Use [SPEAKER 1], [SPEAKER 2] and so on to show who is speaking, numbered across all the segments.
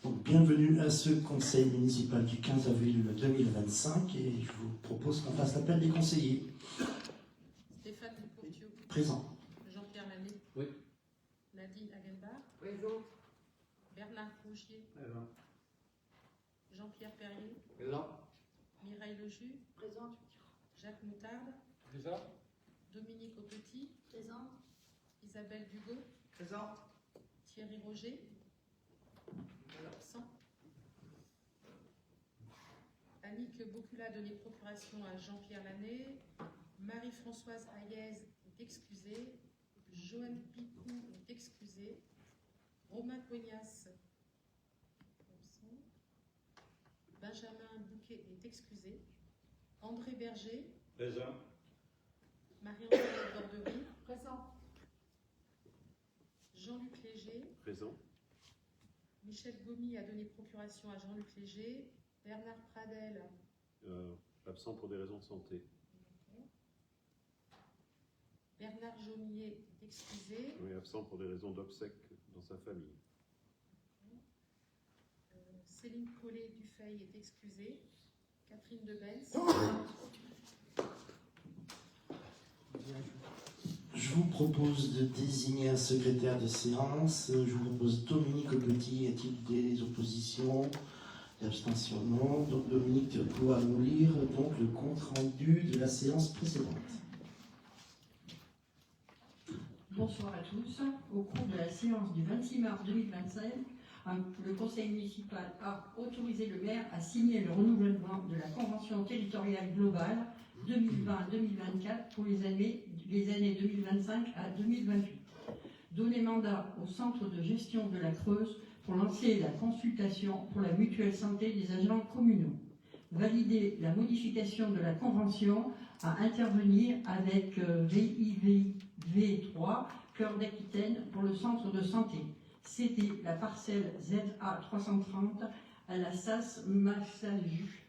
[SPEAKER 1] Donc, bienvenue à ce conseil municipal du 15 avril 2025 et je vous propose qu'on fasse l'appel des conseillers.
[SPEAKER 2] Stéphane Ducourtieu.
[SPEAKER 1] Présent.
[SPEAKER 2] Jean-Pierre Lanet.
[SPEAKER 3] Oui.
[SPEAKER 2] Nadine Hagenbach.
[SPEAKER 4] Présent.
[SPEAKER 2] Bernard Rougier.
[SPEAKER 3] Présent.
[SPEAKER 2] Jean-Pierre Perrier.
[SPEAKER 3] Présent.
[SPEAKER 2] Mireille Lejus.
[SPEAKER 4] Présente.
[SPEAKER 2] Jacques Moutarde.
[SPEAKER 3] Présent.
[SPEAKER 2] Dominique Aupetit.
[SPEAKER 4] Présente.
[SPEAKER 2] Isabelle Dugot.
[SPEAKER 4] Présent.
[SPEAKER 2] Thierry Roger. Absent. Annick Bocula a donné procuration à Jean-Pierre Lanet. Marie-Françoise Hayez est excusée. Joanne Picou est excusée. Romain Cognas, absent. Benjamin Bouquet est excusé. André Berger.
[SPEAKER 3] Présent.
[SPEAKER 2] Marie-Antoinette Borderie.
[SPEAKER 4] Présent.
[SPEAKER 2] Jean-Luc Léger.
[SPEAKER 3] Présent.
[SPEAKER 2] Michel Gomy a donné procuration à Jean-Luc Léger. Bernard Pradel.
[SPEAKER 3] Absent pour des raisons de santé.
[SPEAKER 2] Bernard Jaumier est excusé.
[SPEAKER 3] Oui, absent pour des raisons d'obsèques dans sa famille.
[SPEAKER 2] Céline Collet-Dufeil est excusée. Catherine Debens.
[SPEAKER 1] Je vous propose de désigner un secrétaire de séance. Je vous propose Dominique Aupetit. Y a-t-il des oppositions, des abstentions? Non. Donc Dominique pourra nous lire donc le compte rendu de la séance précédente.
[SPEAKER 5] Bonsoir à tous. Au cours de la séance du 26 mars 2025, le conseil municipal a autorisé le maire à signer le renouvellement de la convention territoriale globale 2020-2024 pour les années 2025 à 2028. Donner mandat au centre de gestion de la Creuse pour lancer la consultation pour la mutuelle santé des agents communaux. Valider la modification de la convention à intervenir avec VIV3, Cœur d'Aquitaine, pour le centre de santé. Céder la parcelle ZA 330 à la SAS Massaju.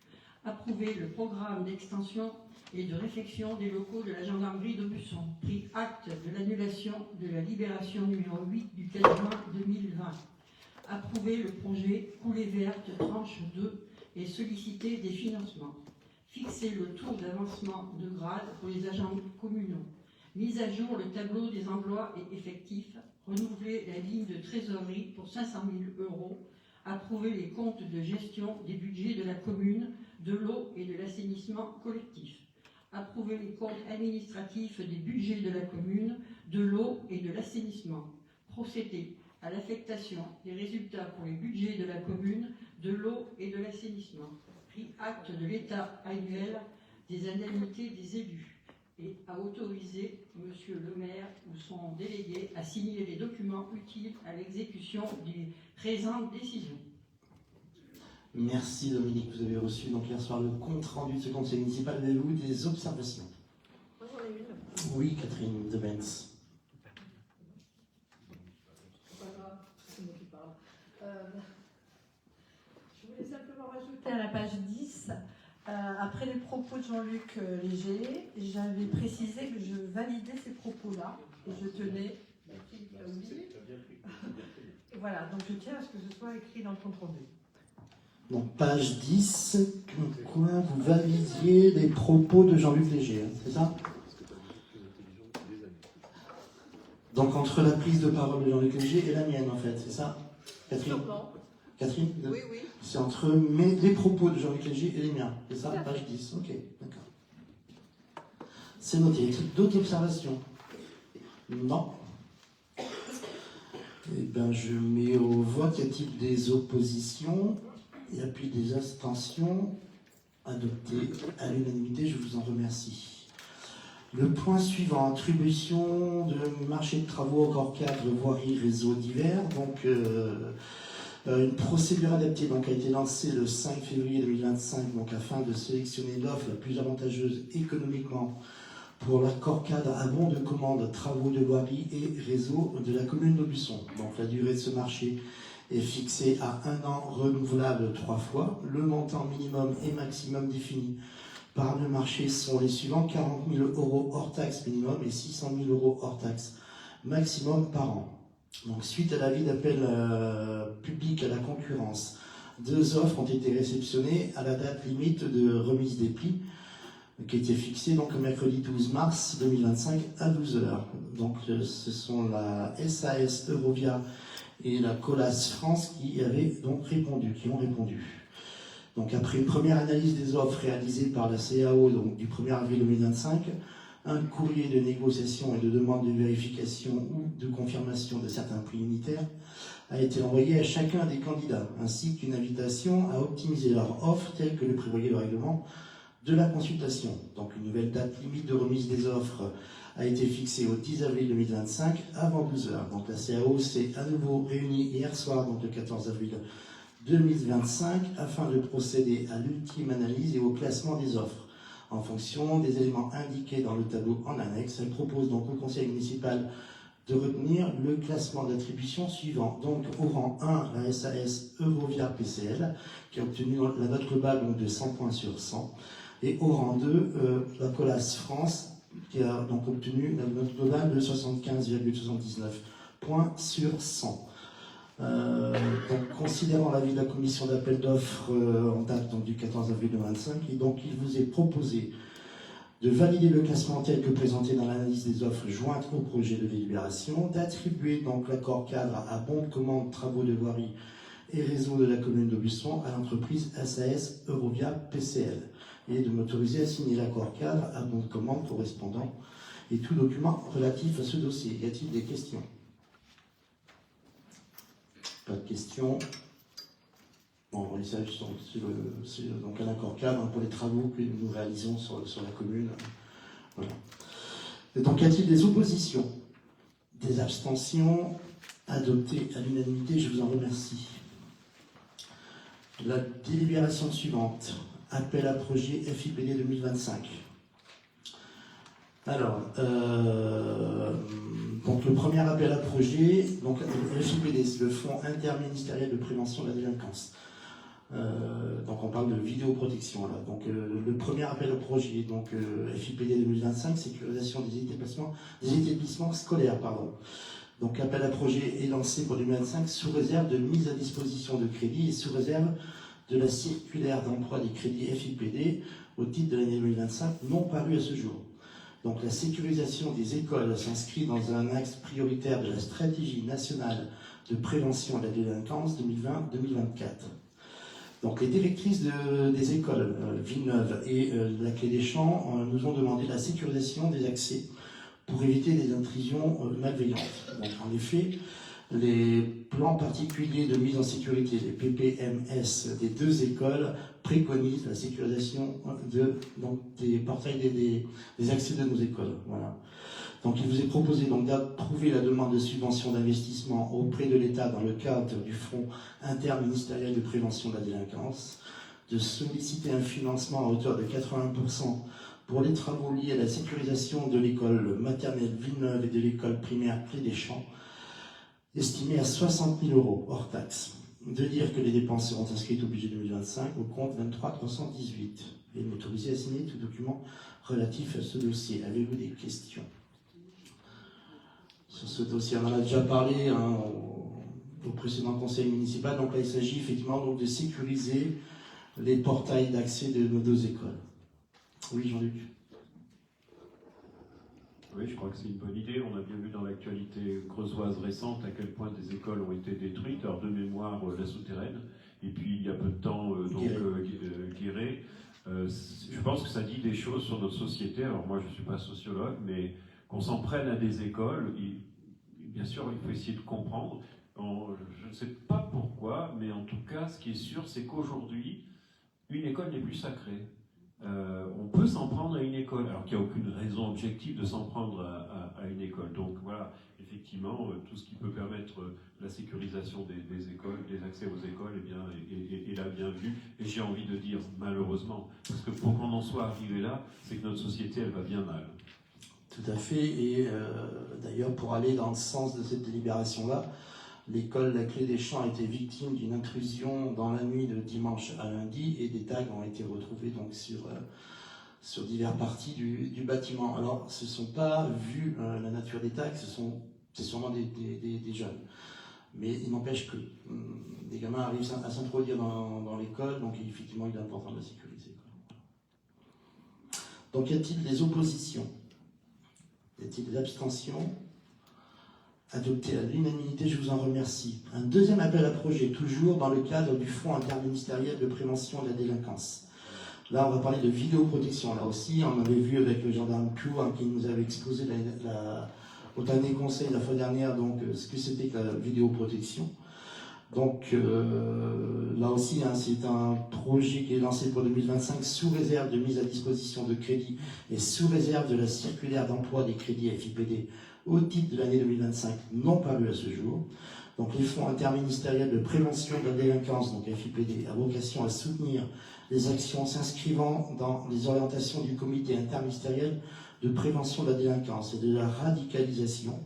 [SPEAKER 5] Approuver le programme d'extension et de réfection des locaux de la gendarmerie d'Aubusson. Pris acte de l'annulation de la libération numéro 8 du 4 juin 2020. Approuver le projet Coulée verte tranche 2 et solliciter des financements. Fixer le taux d'avancement de grade pour les agents communaux. Mise à jour le tableau des emplois et effectifs. Renouveler la ligne de trésorerie pour 500 000 €. Approuver les comptes de gestion des budgets de la commune, de l'eau et de l'assainissement collectif. Approuver les comptes administratifs des budgets de la commune, de l'eau et de l'assainissement. Procéder à l'affectation des résultats pour les budgets de la commune, de l'eau et de l'assainissement. Pris acte de l'état annuel des indemnités des élus et à autoriser Monsieur le maire ou son délégué à signer les documents utiles à l'exécution des présentes décisions.
[SPEAKER 1] Merci Dominique. Vous avez reçu donc hier soir le compte rendu de ce conseil municipal. Avez-vous des observations?
[SPEAKER 4] Moi j'en ai une.
[SPEAKER 1] Oui, Catherine Debens.
[SPEAKER 4] C'est pas grave, c'est moi qui parle. Je voulais simplement rajouter à la page 10, après les propos de Jean-Luc Léger, j'avais précisé que je validais ces propos-là et je tenais. Voilà, donc je tiens à ce que ce soit écrit dans le compte rendu.
[SPEAKER 1] Donc page 10, comme quoi vous validiez les propos de Jean-Luc Léger, hein, c'est ça? Donc entre la prise de parole de Jean-Luc Léger et la mienne en fait, c'est ça? Catherine?
[SPEAKER 4] Sûrement.
[SPEAKER 1] Catherine?
[SPEAKER 4] Oui, oui.
[SPEAKER 1] C'est entre les propos de Jean-Luc Léger et les miens, c'est ça? Page 10, ok, d'accord. C'est noté. Y a-t-il d'autres observations? Non. Eh bien, je mets au vote. Y a-t-il des oppositions? Il n'y a plus des abstentions. Adopté à l'unanimité, je vous en remercie. Le point suivant, attribution de marché de travaux, encore 4, voirie, réseaux divers. Donc, une procédure adaptée donc, a été lancée le 5 février 2025 donc, afin de sélectionner l'offre la plus avantageuse économiquement pour l'accord cadre à bon de commande travaux de voirie et réseau de la commune d'Aubusson. Donc la durée de ce marché est fixée à 1 an renouvelable 3 fois. Le montant minimum et maximum défini par le marché sont les suivants: 40 000 € hors taxe minimum et 600 000 € hors taxe maximum par an. Donc, suite à l'avis d'appel public à la concurrence, 2 offres ont été réceptionnées à la date limite de remise des prix, qui était fixée donc le mercredi 12 mars 2025 à 12 h. Donc, ce sont la SAS Eurovia et la Colas France qui ont répondu. Donc, après une première analyse des offres réalisée par la CAO donc, du 1er avril 2025, un courrier de négociation et de demande de vérification ou de confirmation de certains prix unitaires a été envoyé à chacun des candidats, ainsi qu'une invitation à optimiser leur offre telle que le prévoyait le règlement de la consultation. Donc, une nouvelle date limite de remise des offres a été fixée au 10 avril 2025 avant 12 h. Donc, la CAO s'est à nouveau réunie hier soir, donc le 14 avril 2025, afin de procéder à l'ultime analyse et au classement des offres. En fonction des éléments indiqués dans le tableau en annexe, elle propose donc au conseil municipal de retenir le classement d'attribution suivant. Donc au rang 1, la SAS Eurovia PCL, qui a obtenu la note globale donc, de 100 points sur 100. Et au rang 2, la Colas France, qui a donc obtenu la note globale de 75,79 points sur 100. Donc, considérant l'avis de la commission d'appel d'offres en date donc, du 14 avril 2025, et donc il vous est proposé de valider le classement tel que présenté dans l'analyse des offres jointes au projet de délibération, d'attribuer donc l'accord cadre à bon de commande travaux de voirie et réseau de la commune d'Aubusson à l'entreprise SAS Eurovia PCL, et de m'autoriser à signer l'accord cadre à bon de commande correspondant et tout document relatif à ce dossier. Y a-t-il des questions ? Pas de questions. Bon, il s'agit donc un accord cadre pour les travaux que nous réalisons sur la commune. Voilà. Et donc, y a-t-il des oppositions? Des abstentions? Adoptées à l'unanimité, je vous en remercie. La délibération suivante. Appel à projet FIPD 2025. Alors, donc le premier appel à projet, donc le FIPD, c'est le Fonds interministériel de prévention de la délinquance. Donc on parle de vidéoprotection là. Donc le premier appel à projet, donc FIPD 2025, sécurisation des établissements scolaires, pardon. Donc l'appel à projet est lancé pour 2025 sous réserve de mise à disposition de crédits et sous réserve de la circulaire d'emploi des crédits FIPD au titre de l'année 2025 non parue à ce jour. Donc la sécurisation des écoles s'inscrit dans un axe prioritaire de la stratégie nationale de prévention de la délinquance 2020-2024. Donc les directrices des écoles Villeneuve et la Clé des Champs nous ont demandé la sécurisation des accès pour éviter des intrusions malveillantes. Donc en effet, les plans particuliers de mise en sécurité, les PPMS des 2 écoles, préconisent la sécurisation des portails des accès de nos écoles. Voilà. Donc il vous est proposé donc d'approuver la demande de subvention d'investissement auprès de l'État dans le cadre du Fonds interministériel de prévention de la délinquance, de solliciter un financement à hauteur de 80% pour les travaux liés à la sécurisation de l'école maternelle Villeneuve et de l'école primaire Clé des Champs, estimé à 60 000 € hors taxe. De dire que les dépenses seront inscrites au budget 2025 au compte 23 318 et m'autoriser à signer tout document relatif à ce dossier. Avez-vous des questions sur ce dossier? On en a déjà parlé au précédent conseil municipal. Donc là, il s'agit effectivement donc, de sécuriser les portails d'accès de nos 2 écoles. Oui, Jean-Luc.
[SPEAKER 3] Oui, je crois que c'est une bonne idée. On a bien vu dans l'actualité creusoise récente à quel point des écoles ont été détruites. Alors de mémoire, la souterraine, et puis il y a peu de temps, Guéret. Je pense que ça dit des choses sur notre société. Alors moi, je ne suis pas sociologue, mais qu'on s'en prenne à des écoles, bien sûr, il faut essayer de comprendre. Je ne sais pas pourquoi, mais en tout cas, ce qui est sûr, c'est qu'aujourd'hui, une école n'est plus sacrée. On peut s'en prendre à une école, alors qu'il n'y a aucune raison objective de s'en prendre à une école. Donc voilà, effectivement, tout ce qui peut permettre la sécurisation des écoles, des accès aux écoles, eh bien, est la bienvenue. Et j'ai envie de dire malheureusement, parce que pour qu'on en soit arrivé là, c'est que notre société, elle va bien mal.
[SPEAKER 1] Tout à fait, et d'ailleurs, pour aller dans le sens de cette délibération-là, l'école La Clé des Champs a été victime d'une intrusion dans la nuit de dimanche à lundi et des tags ont été retrouvés donc, sur diverses parties du bâtiment. Alors, ce ne sont pas, vu la nature des tags, c'est sûrement des jeunes. Mais il n'empêche que des gamins arrivent à s'introduire dans l'école, donc effectivement, il est important de la sécuriser. Donc, y a-t-il des oppositions? Y a-t-il des abstentions? Adopté à l'unanimité, je vous en remercie. Un deuxième appel à projet, toujours dans le cadre du Fonds interministériel de prévention de la délinquance. Là, on va parler de vidéoprotection. Là aussi, on avait vu avec le gendarme Clou qui nous avait exposé au dernier conseil la fois dernière donc, ce que c'était que la vidéoprotection. Donc là aussi, c'est un projet qui est lancé pour 2025 sous réserve de mise à disposition de crédits et sous réserve de la circulaire d'emploi des crédits FIPD au titre de l'année 2025 non paru à ce jour. Donc les fonds interministériels de prévention de la délinquance, donc FIPD, a vocation à soutenir les actions s'inscrivant dans les orientations du comité interministériel de prévention de la délinquance et de la radicalisation,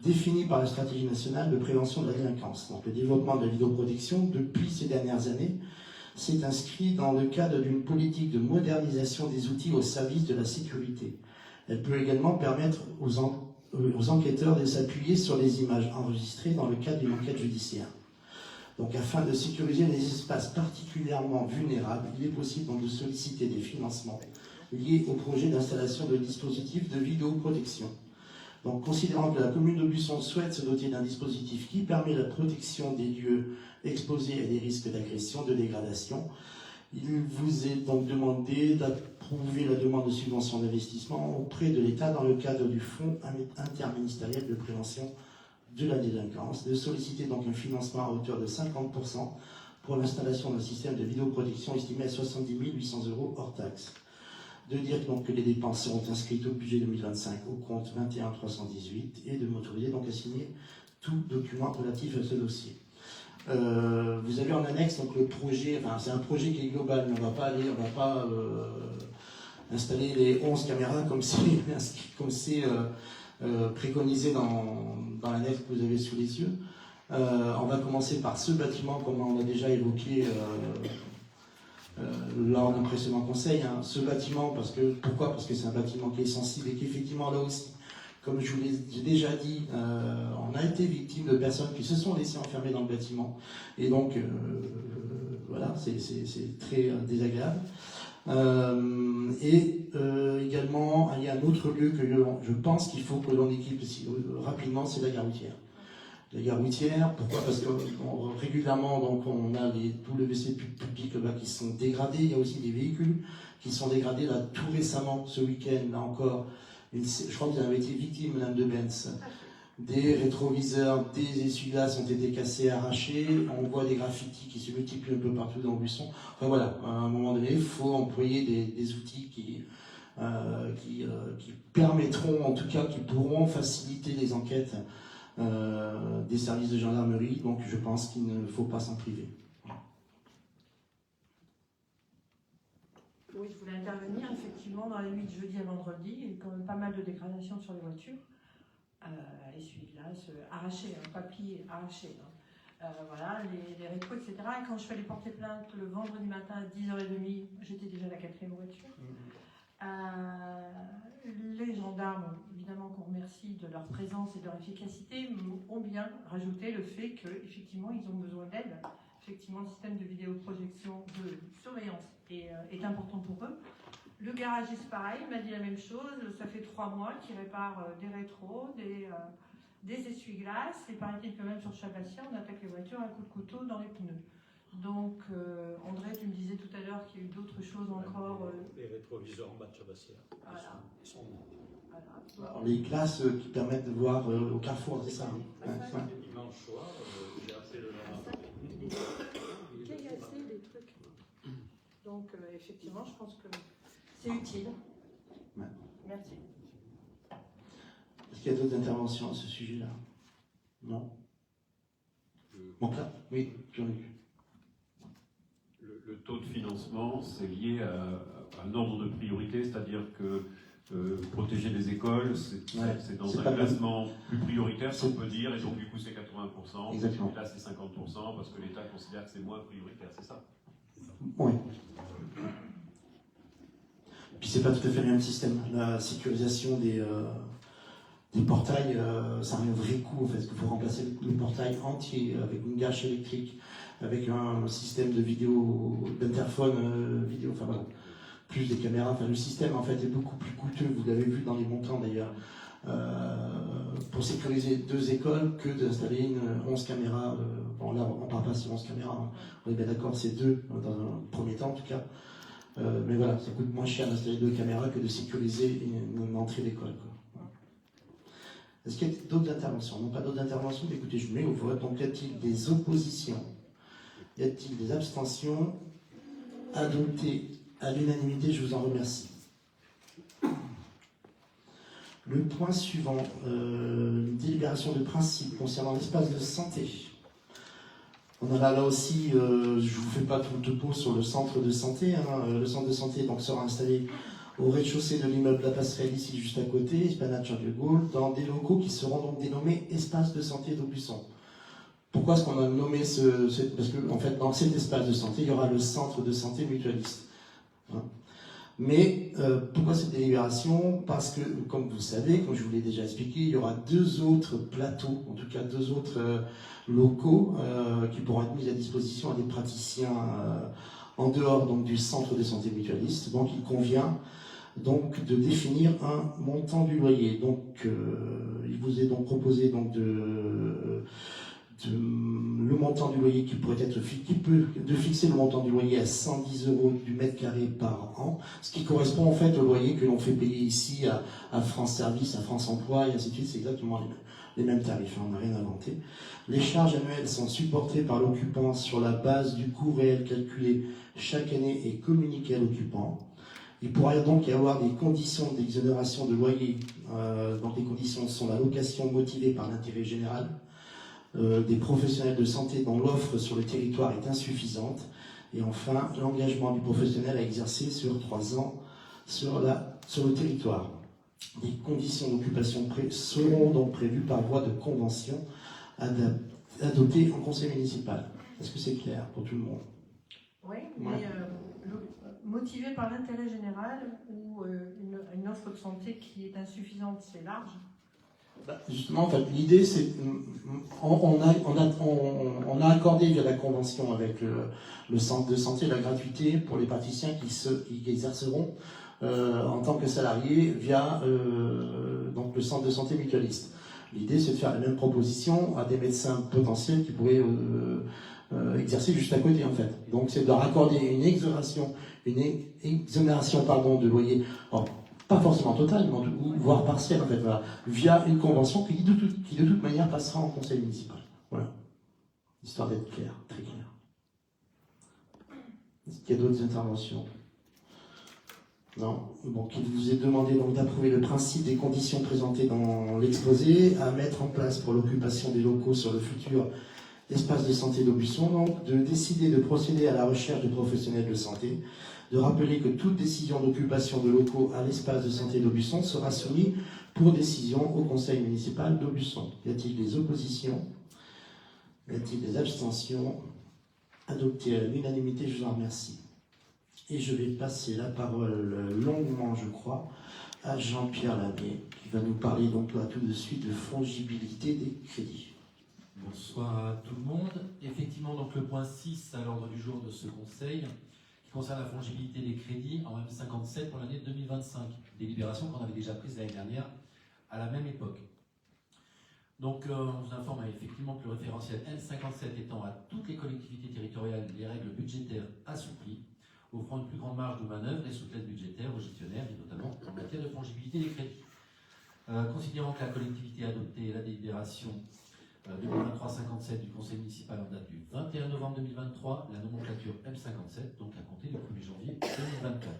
[SPEAKER 1] définie par la stratégie nationale de prévention de la délinquance. Donc le développement de la vidéoprotection, depuis ces dernières années, s'est inscrit dans le cadre d'une politique de modernisation des outils au service de la sécurité. Elle peut également permettre aux enquêteurs de s'appuyer sur les images enregistrées dans le cadre d'une enquête judiciaire. Donc, afin de sécuriser les espaces particulièrement vulnérables, il est possible donc de solliciter des financements liés au projet d'installation de dispositifs de vidéoprotection. Donc, considérant que la commune d'Aubusson souhaite se doter d'un dispositif qui permet la protection des lieux exposés à des risques d'agression, de dégradation, il vous est donc demandé d'approuver la demande de subvention d'investissement auprès de l'État dans le cadre du Fonds interministériel de prévention de la délinquance, de solliciter donc un financement à hauteur de 50% pour l'installation d'un système de vidéoprotection estimé à 70 800 € hors taxe. De dire donc que les dépenses seront inscrites au budget 2025 au compte 21 318 et de m'autoriser donc à signer tout document relatif à ce dossier. Vous avez en annexe donc le projet, enfin c'est un projet qui est global, mais on va pas installer les 11 caméras comme c'est préconisé dans l'annexe que vous avez sous les yeux. On va commencer par ce bâtiment, comme on a déjà évoqué lors d'un précédent conseil. Ce bâtiment, pourquoi? Parce que c'est un bâtiment qui est sensible et qu'effectivement là aussi, comme je vous l'ai déjà dit, on a été victime de personnes qui se sont laissées enfermer dans le bâtiment. Et donc, voilà, c'est très désagréable. Également, il y a un autre lieu que je pense qu'il faut que l'on équipe rapidement, c'est la gare routière. La gare routière, pourquoi? Parce que régulièrement, donc, on a tous les WC publics là, qui sont dégradés. Il y a aussi des véhicules qui sont dégradés. Là, tout récemment, ce week-end, là encore, je crois que vous avez été victime, Madame de Benz. Des rétroviseurs, des essuie-glaces ont été cassés, arrachés. On voit des graffitis qui se multiplient un peu partout dans Aubusson. Enfin voilà, à un moment donné, il faut employer des outils qui permettront, en tout cas, qui pourront faciliter les enquêtes des services de gendarmerie. Donc je pense qu'il ne faut pas s'en priver.
[SPEAKER 4] Oui, je voulais intervenir. Effectivement, dans les nuits de jeudi à vendredi, il y a eu quand même pas mal de dégradations sur les voitures. Essuie-glace arrachés, pas pliés, arrachés. Voilà, les rétros, etc. Et quand je suis allée porter plainte le vendredi matin à 10h30, j'étais déjà la 4e voiture. Les gendarmes, évidemment qu'on remercie de leur présence et de leur efficacité, ont bien rajouté le fait qu'effectivement ils ont besoin d'aide. Effectivement, le système de vidéoprojection de surveillance est important pour eux. Le garagiste, pareil, m'a dit la même chose. Ça fait 3 mois qu'il répare des rétros, des essuie-glaces. Et paraît-il que même sur Chabassia, on attaque les voitures à coups de couteau dans les pneus. Donc, André, tu me disais tout à l'heure qu'il y a eu d'autres choses encore.
[SPEAKER 6] Les rétroviseurs en bas de Chabassia.
[SPEAKER 4] Voilà.
[SPEAKER 1] Alors, les classes qui permettent de voir au carrefour, c'est ça?
[SPEAKER 6] Dimanche soir, j'ai appelé le gendarme.
[SPEAKER 4] Caillasser des trucs. Donc, effectivement, je pense que c'est utile.
[SPEAKER 1] Ouais.
[SPEAKER 4] Merci.
[SPEAKER 1] Est-ce qu'il y a d'autres interventions à ce sujet-là? Non? Bon, là, oui, Jean-Luc.
[SPEAKER 3] Le taux de financement, c'est lié à un ordre de priorité, c'est-à-dire que protéger les écoles, c'est dans un classement plus prioritaire, si on peut dire, et donc du coup c'est 80%,
[SPEAKER 1] Exactement.
[SPEAKER 3] Et là c'est 50%, parce que l'État considère que c'est moins prioritaire, c'est ça?
[SPEAKER 1] Oui. Puis c'est pas tout à fait le même système. La sécurisation Des portails, ça a un vrai coût en fait, parce qu'il faut remplacer le portail entier avec une gâche électrique, avec un système de vidéo, d'interphone vidéo, enfin voilà, plus des caméras. Enfin, le système en fait est beaucoup plus coûteux, vous l'avez vu dans les montants d'ailleurs, pour sécuriser 2 écoles que d'installer 11 caméras. Bon là, on ne parle pas sur 11 caméras, hein. On est bien d'accord, c'est 2 dans un premier temps en tout cas. Mais voilà, ça coûte moins cher d'installer 2 caméras que de sécuriser une entrée d'école. Est-ce qu'il y a d'autres interventions? Non, pas d'autres interventions. Écoutez, je mets au vote. Donc, y a-t-il des oppositions? Y a-t-il des abstentions? Adopté à l'unanimité, je vous en remercie. Le point suivant, une délibération de principe concernant l'espace de santé. On a là aussi, je ne vous fais pas tout le topo sur le centre de santé. Le centre de santé donc, sera installé au rez-de-chaussée de l'immeuble La Passerelle, ici juste à côté, Esplanade Charles de Gaulle, dans des locaux qui seront donc dénommés espace de santé d'Aubusson. Pourquoi est-ce qu'on a nommé parce que en fait, dans cet espace de santé, il y aura le centre de santé mutualiste. Mais pourquoi cette délibération? Parce que, comme vous savez, comme je vous l'ai déjà expliqué, il y aura 2 autres plateaux, en tout cas 2 autres locaux qui pourront être mis à disposition à des praticiens en dehors donc, du centre de santé mutualiste. Donc il convient donc de définir un montant du loyer. Donc il vous est donc proposé donc le montant du loyer qui pourrait être de fixer le montant du loyer à 110 € du mètre carré par an, ce qui correspond en fait au loyer que l'on fait payer ici à France Service, à France Emploi et ainsi de suite. C'est exactement les mêmes tarifs, on n'a rien inventé. Les charges annuelles sont supportées par l'occupant sur la base du coût réel calculé chaque année et communiqué à l'occupant. Il pourra donc y avoir des conditions d'exonération de loyer. Donc les conditions sont la location motivée par l'intérêt général, des professionnels de santé dont l'offre sur le territoire est insuffisante, et enfin l'engagement du professionnel à exercer sur 3 ans sur le territoire. Les conditions d'occupation seront donc prévues par voie de convention adoptée en conseil municipal. Est-ce que c'est clair pour tout le monde?
[SPEAKER 4] Oui, mais motivé par l'intérêt général ou une offre de santé qui est insuffisante, c'est large.
[SPEAKER 1] Justement, en fait, l'idée, c'est on a accordé via la convention avec le centre de santé la gratuité pour les praticiens qui exerceront en tant que salariés via donc le centre de santé mutualiste. L'idée, c'est de faire la même proposition à des médecins potentiels qui pourraient exercer juste à côté, en fait. Donc, c'est de leur accorder une exonération de loyer. Alors, pas forcément totale, mais voire partielle, en fait, voilà, via une convention qui de toute manière passera en conseil municipal. Voilà. Histoire d'être clair, très clair. Est-ce qu'il y a d'autres interventions? Non. Donc, il vous est demandé donc d'approuver le principe des conditions présentées dans l'exposé, à mettre en place pour l'occupation des locaux sur le futur espace de santé d'Aubusson, donc de décider de procéder à la recherche de professionnels de santé, de rappeler que toute décision d'occupation de locaux à l'espace de santé d'Aubusson sera soumise pour décision au conseil municipal d'Aubusson. Y a-t-il des oppositions? Y a-t-il des abstentions? Adopté à l'unanimité, je vous en remercie. Et je vais passer la parole longuement, je crois, à Jean-Pierre Labbé, qui va nous parler donc là tout de suite de fongibilité des crédits.
[SPEAKER 7] Bonsoir à tout le monde. Effectivement, donc le point 6 à l'ordre du jour de ce conseil, qui concerne la fongibilité des crédits en M57 pour l'année 2025. Délibération qu'on avait déjà prise l'année dernière à la même époque. Donc on vous informe effectivement que le référentiel M57 étend à toutes les collectivités territoriales les règles budgétaires assouplies, offrant une plus grande marge de manœuvre et souplesse budgétaire aux gestionnaires, et notamment en matière de fongibilité des crédits. Considérant que la collectivité a adopté la délibération 2023-57 du conseil municipal en date du 21 novembre 2023, la nomenclature M57, donc à compter du 1er janvier 2024,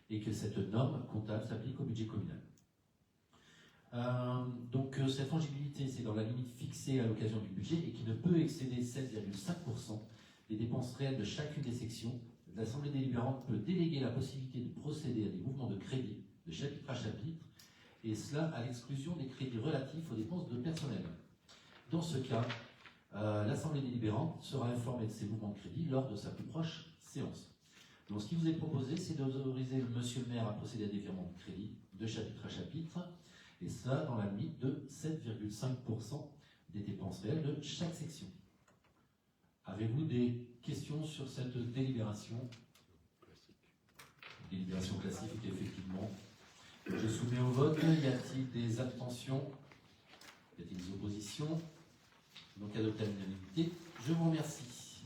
[SPEAKER 7] et que cette norme comptable s'applique au budget communal. Donc cette fongibilité, c'est dans la limite fixée à l'occasion du budget et qui ne peut excéder 7,5% des dépenses réelles de chacune des sections. L'Assemblée délibérante peut déléguer la possibilité de procéder à des mouvements de crédit de chapitre à chapitre, et cela à l'exclusion des crédits relatifs aux dépenses de personnel. Dans ce cas, l'Assemblée délibérante sera informée de ces mouvements de crédit lors de sa plus proche séance. Donc, ce qui vous est proposé, c'est d'autoriser le monsieur le maire à procéder à des virements de crédit de chapitre à chapitre, et ça dans la limite de 7,5% des dépenses réelles de chaque section. Avez-vous des questions sur cette délibération? Délibération classique, effectivement. Je soumets au vote. Y a-t-il des abstentions? Y a-t-il des oppositions? Donc adopté à l'unanimité. Je vous remercie.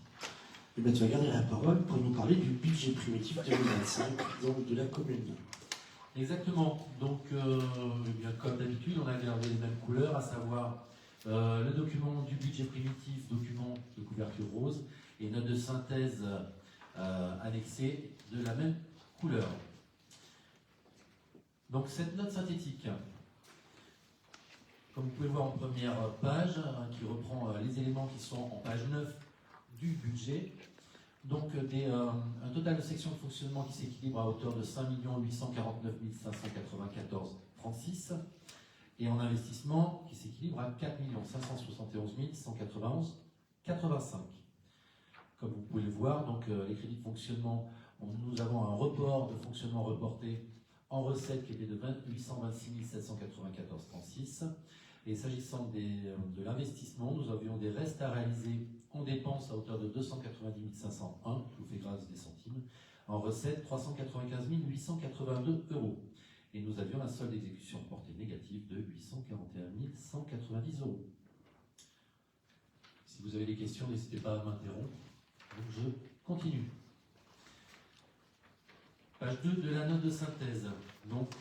[SPEAKER 1] Eh bien, tu vas garder la parole pour nous parler du budget primitif 2025 donc de la commune.
[SPEAKER 7] Exactement. Donc, eh bien, comme d'habitude, on a gardé les mêmes couleurs, à savoir le document du budget primitif, document de couverture rose, et note de synthèse annexée de la même couleur. Donc, cette note synthétique, comme vous pouvez voir en première page, qui reprend les éléments qui sont en page 9 du budget. Donc un total de sections de fonctionnement qui s'équilibre à hauteur de 5 849 594,36 et en investissement qui s'équilibre à 4 571 191,85. Comme vous pouvez le voir, donc les crédits de fonctionnement, nous avons un report de fonctionnement reporté en recettes qui était de 826 794,36. Et s'agissant de l'investissement, nous avions des restes à réaliser en dépenses à hauteur de 290 501, je vous fais grâce des centimes, en recettes 395 882 euros. Et nous avions un solde d'exécution reporté négatif de 841 190 euros. Si vous avez des questions, n'hésitez pas à m'interrompre. Donc je continue. Page 2 de la note de synthèse. Donc,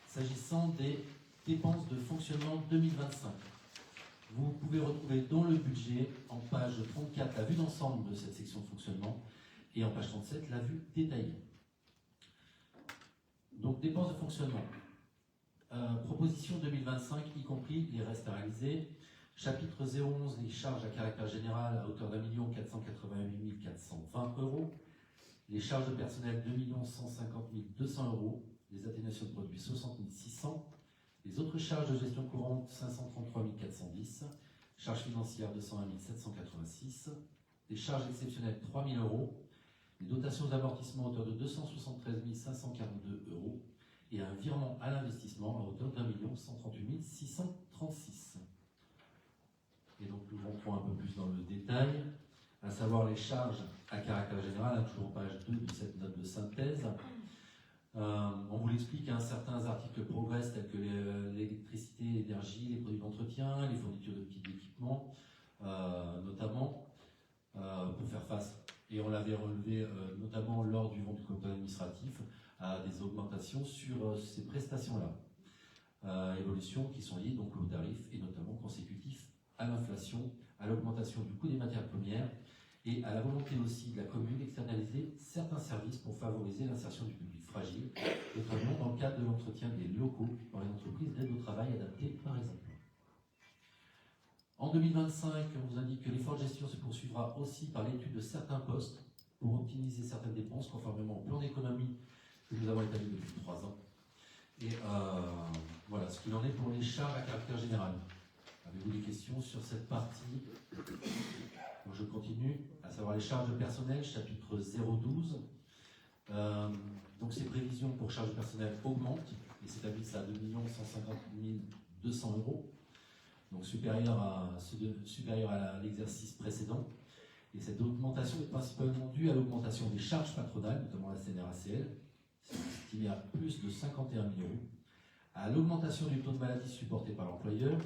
[SPEAKER 7] s'agissant des dépenses de fonctionnement 2025. Vous pouvez retrouver dans le budget, en page 34, la vue d'ensemble de cette section de fonctionnement et en page 37, la vue détaillée. Donc, dépenses de fonctionnement. Proposition 2025, y compris les restes à réaliser. Chapitre 011, les charges à caractère général à hauteur d'1 488 420 euros. Les charges de personnel 2 150 200 euros. Les atténuations de produits 60 600. Les autres charges de gestion courante, 533 410. Charges financières, 201 786. Les charges exceptionnelles, 3 000 euros. Les dotations d'amortissement à hauteur de 273 542 euros. Et un virement à l'investissement à hauteur d'1 138 636. Et donc nous rentrons un peu plus dans le détail, à savoir les charges à caractère général, toujours page 2 de cette note de synthèse. On vous l'explique, certains articles progressent tels que l'électricité, l'énergie, les produits d'entretien, les fournitures de petits équipements, notamment pour faire face, et on l'avait relevé notamment lors du vent du contrôle administratif, à des augmentations sur ces prestations-là. Évolutions qui sont liées donc aux tarifs et notamment consécutifs à l'inflation, à l'augmentation du coût des matières premières et à la volonté aussi de la commune d'externaliser certains services pour favoriser l'insertion du public fragile, notamment dans le cadre de l'entretien des locaux dans les entreprises d'aide au travail adaptées par exemple. En 2025, on vous indique que l'effort de gestion se poursuivra aussi par l'étude de certains postes pour optimiser certaines dépenses conformément au plan d'économie que nous avons établi depuis 3 ans. Et voilà ce qu'il en est pour les charges à caractère général. Avez-vous des questions sur cette partie? Donc je continue, à savoir les charges de personnel, chapitre 012. Donc ces prévisions pour charges de personnel augmentent et s'établissent à 2 150 200 euros, donc supérieur à l'exercice précédent. Et cette augmentation est principalement due à l'augmentation des charges patronales, notamment la CNRACL, estimée à plus de 51 000 euros, à l'augmentation du taux de maladie supporté par l'employeur,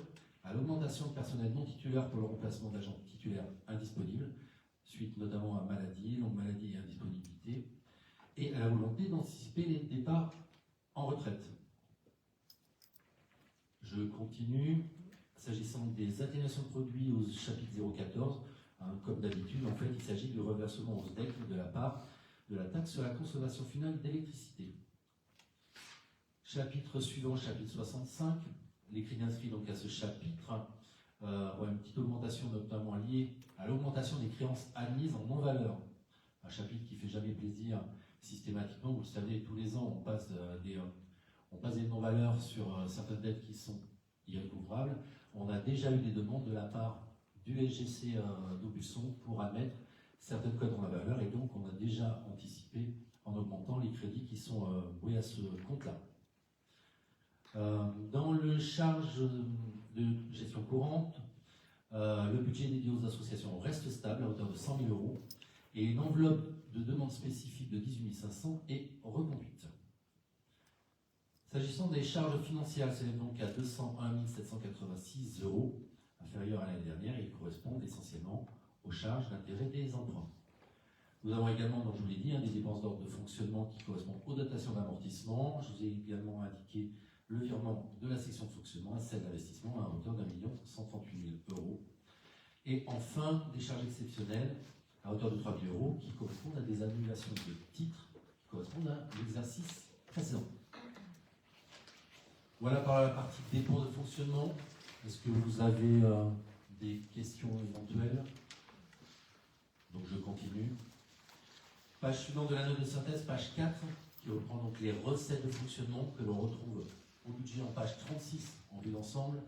[SPEAKER 7] à l'augmentation de personnel non titulaire pour le remplacement d'agents titulaires indisponibles, suite notamment à maladie, longue maladie et indisponibilité, et à la volonté d'anticiper les départs en retraite. Je continue. S'agissant des atténuations de produits au chapitre 014, comme d'habitude, en fait, il s'agit du reversement au SDEC de la part de la taxe sur la consommation finale d'électricité. Chapitre suivant, chapitre 65. Les crédits inscrits donc à ce chapitre ont une petite augmentation notamment liée à l'augmentation des créances admises en non-valeur. Un chapitre qui ne fait jamais plaisir systématiquement. Vous le savez, tous les ans, on passe des non-valeurs sur certaines dettes qui sont irrécouvrables. On a déjà eu des demandes de la part du SGC d'Aubusson pour admettre certaines cotes en valeur et donc on a déjà anticipé en augmentant les crédits qui sont voués à ce compte-là. Dans le charge de gestion courante, le budget dédié aux associations reste stable à hauteur de 100 000 euros et une enveloppe de demande spécifique de 18 500 est reconduite. S'agissant des charges financières, c'est donc à 201 786 euros, inférieur à l'année dernière, et ils correspondent essentiellement aux charges d'intérêt des emprunts. Nous avons également, donc je vous l'ai dit, des dépenses d'ordre de fonctionnement qui correspondent aux dotations d'amortissement. Je vous ai également indiqué le virement de la section de fonctionnement à celle d'investissement à hauteur d'1 138 000 euros. Et enfin, des charges exceptionnelles à hauteur de 3 000 euros qui correspondent à des annulations de titres qui correspondent à l'exercice précédent. Voilà par la partie dépenses de fonctionnement. Est-ce que vous avez des questions éventuelles? Donc je continue. Page suivante de la note de synthèse, page 4, qui reprend donc les recettes de fonctionnement que l'on retrouve au budget en page 36 en vue d'ensemble